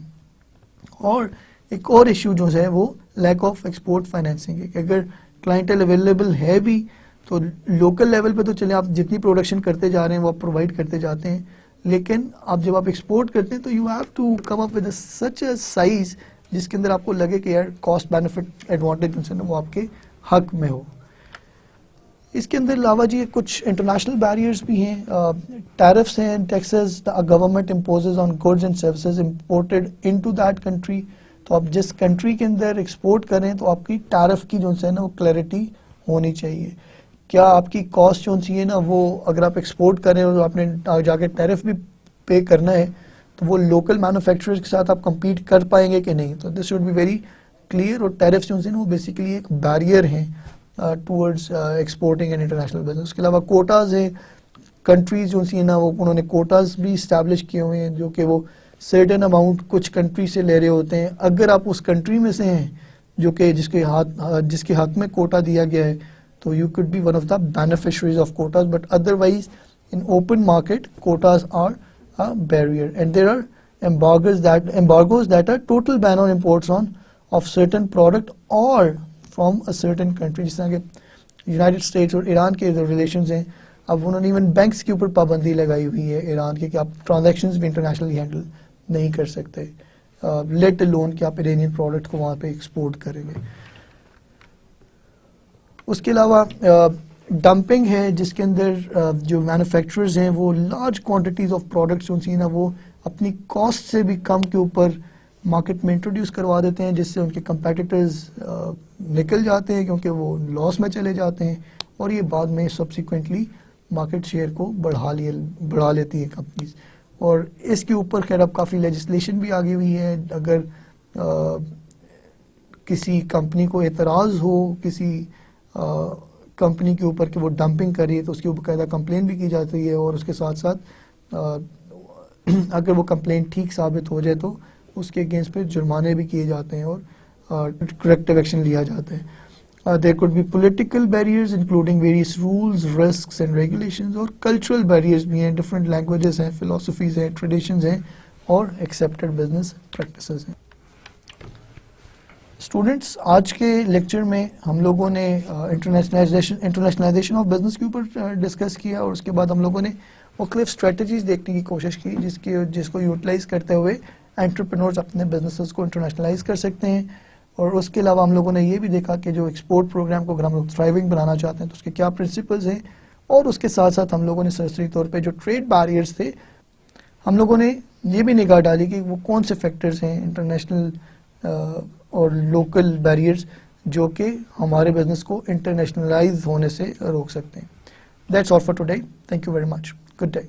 اور ایک اور ایشو جو ہے وہ لیک آف ایکسپورٹ فائنینسنگ ہے, کہ اگر کلائنٹل اویلیبل ہے بھی تو لوکل لیول پہ تو چلیں آپ جتنی پروڈکشن کرتے جا رہے ہیں وہ آپ پرووائڈ کرتے جاتے ہیں, لیکن آپ جب آپ ایکسپورٹ کرتے ہیں تو you have to come up with such a size جس کے اندر آپ کو لگے کہ یار کاسٹ بینیفٹ ایڈوانٹیج وہ آپ کے حق میں ہو. اس کے اندر علاوہ جی کچھ انٹرنیشنل بیریئرز بھی ہیں. ٹیرفس ہیں, taxes government imposes on goods and services imported into that country. تو آپ جس کنٹری کے اندر ایکسپورٹ کریں تو آپ کی ٹیرف کی جو ہے نا وہ کلیئرٹی ہونی چاہیے. کیا آپ کی کاسٹ جو سی ہے نا وہ اگر آپ ایکسپورٹ کریں اور آپ نے جا کے ٹیرف بھی پے کرنا ہے تو وہ لوکل مینوفیکچررز کے ساتھ آپ کمپیٹ کر پائیں گے کہ نہیں. تو this should be very clear. اور ٹیرفس جو ہیں نا وہ بیسیکلی ایک بیریئر ہیں towards exporting and international business. اس کے علاوہ کوٹاز ہیں, کنٹریز جو سی ہیں نا وہ انہوں نے کوٹاز بھی اسٹیبلش کیے ہوئے ہیں جو کہ وہ سرٹن اماؤنٹ کچھ کنٹری سے لے رہے ہوتے ہیں. اگر آپ اس کنٹری میں سے ہیں جو کہ جس کے حق میں کوٹا دیا گیا ہے تو you could be one of the beneficiaries of quotas, but otherwise in open market quotas are a barrier, and there are embargoes that are total ban on imports of certain product or from a certain country. جس طرح کہ یونائٹڈ اسٹیٹس اور ایران کے جو ریلیشنز ہیں, اب انہوں نے ایون بینکس کے اوپر پابندی لگائی ہوئی ہے ایران کی کہ آپ ٹرانزیکشنز بھی انٹرنیشنلی ہینڈل نہیں کر سکتے, لیٹ لون کہ آپ ایرانین پروڈکٹ کو وہاں پہ ایکسپورٹ کریں گے. اس کے علاوہ ڈمپنگ ہے جس کے اندر جو مینوفیکچررز ہیں وہ لارج کوانٹیٹیز آف پروڈکٹس جو سی نا وہ اپنی کاسٹ سے بھی کم کے اوپر مارکیٹ میں انٹروڈیوس کروا دیتے ہیں، جس سے ان کے کمپیٹیٹرز نکل جاتے ہیں کیونکہ وہ لاس میں چلے جاتے ہیں، اور یہ بعد میں سبسیکوینٹلی مارکیٹ شیئر کو بڑھا لیتی ہے کمپنیز. اور اس کے اوپر خیر اب کافی لیجسلیشن بھی آگے ہوئی ہے. اگر کسی کمپنی کو اعتراض ہو کسی کمپنی کے اوپر کہ وہ ڈمپنگ کر رہی ہے تو اس کے اوپر باقاعدہ کمپلین بھی کی جاتی ہے، اور اس کے ساتھ ساتھ اگر وہ کمپلین ٹھیک ثابت ہو جائے تو اس کے اگینسٹ پہ جرمانے بھی کیے جاتے ہیں اور کریکٹیو ایکشن لیا جاتا ہے. There could be political barriers including various rules, risks and regulations, اور cultural barriers بھی ہیں، different languages ہیں، philosophies ہیں، traditions ہیں اور accepted business practices ہیں. اسٹوڈینٹس، آج کے لیکچر میں ہم لوگوں نے انٹرنیشنلائزیشن آف بزنس کے اوپر ڈسکس کیا، اور اس کے بعد ہم لوگوں نے مختلف اسٹریٹجیز دیکھنے کی کوشش کی جس کو یوٹیلائز کرتے ہوئے انٹرپرینورز اپنے بزنسز کو انٹرنیشنلائز کر سکتے ہیں. اور اس کے علاوہ ہم لوگوں نے یہ بھی دیکھا کہ جو ایکسپورٹ پروگرام کو اگر ہم لوگ تھرائیونگ بنانا چاہتے ہیں تو اس کے کیا پرنسپلز ہیں، اور اس کے ساتھ ساتھ ہم لوگوں نے سرسری طور پہ جو ٹریڈ بیریئرز تھے ہم لوگوں نے یہ بھی نگاہ ڈالی کہ وہ کون سے فیکٹرز ہیں انٹرنیشنل اور لوکل بیریئرز جو کہ ہمارے بزنس کو انٹرنیشنلائز ہونے سے روک سکتے ہیں. That's all for today. Thank you very much. Good day.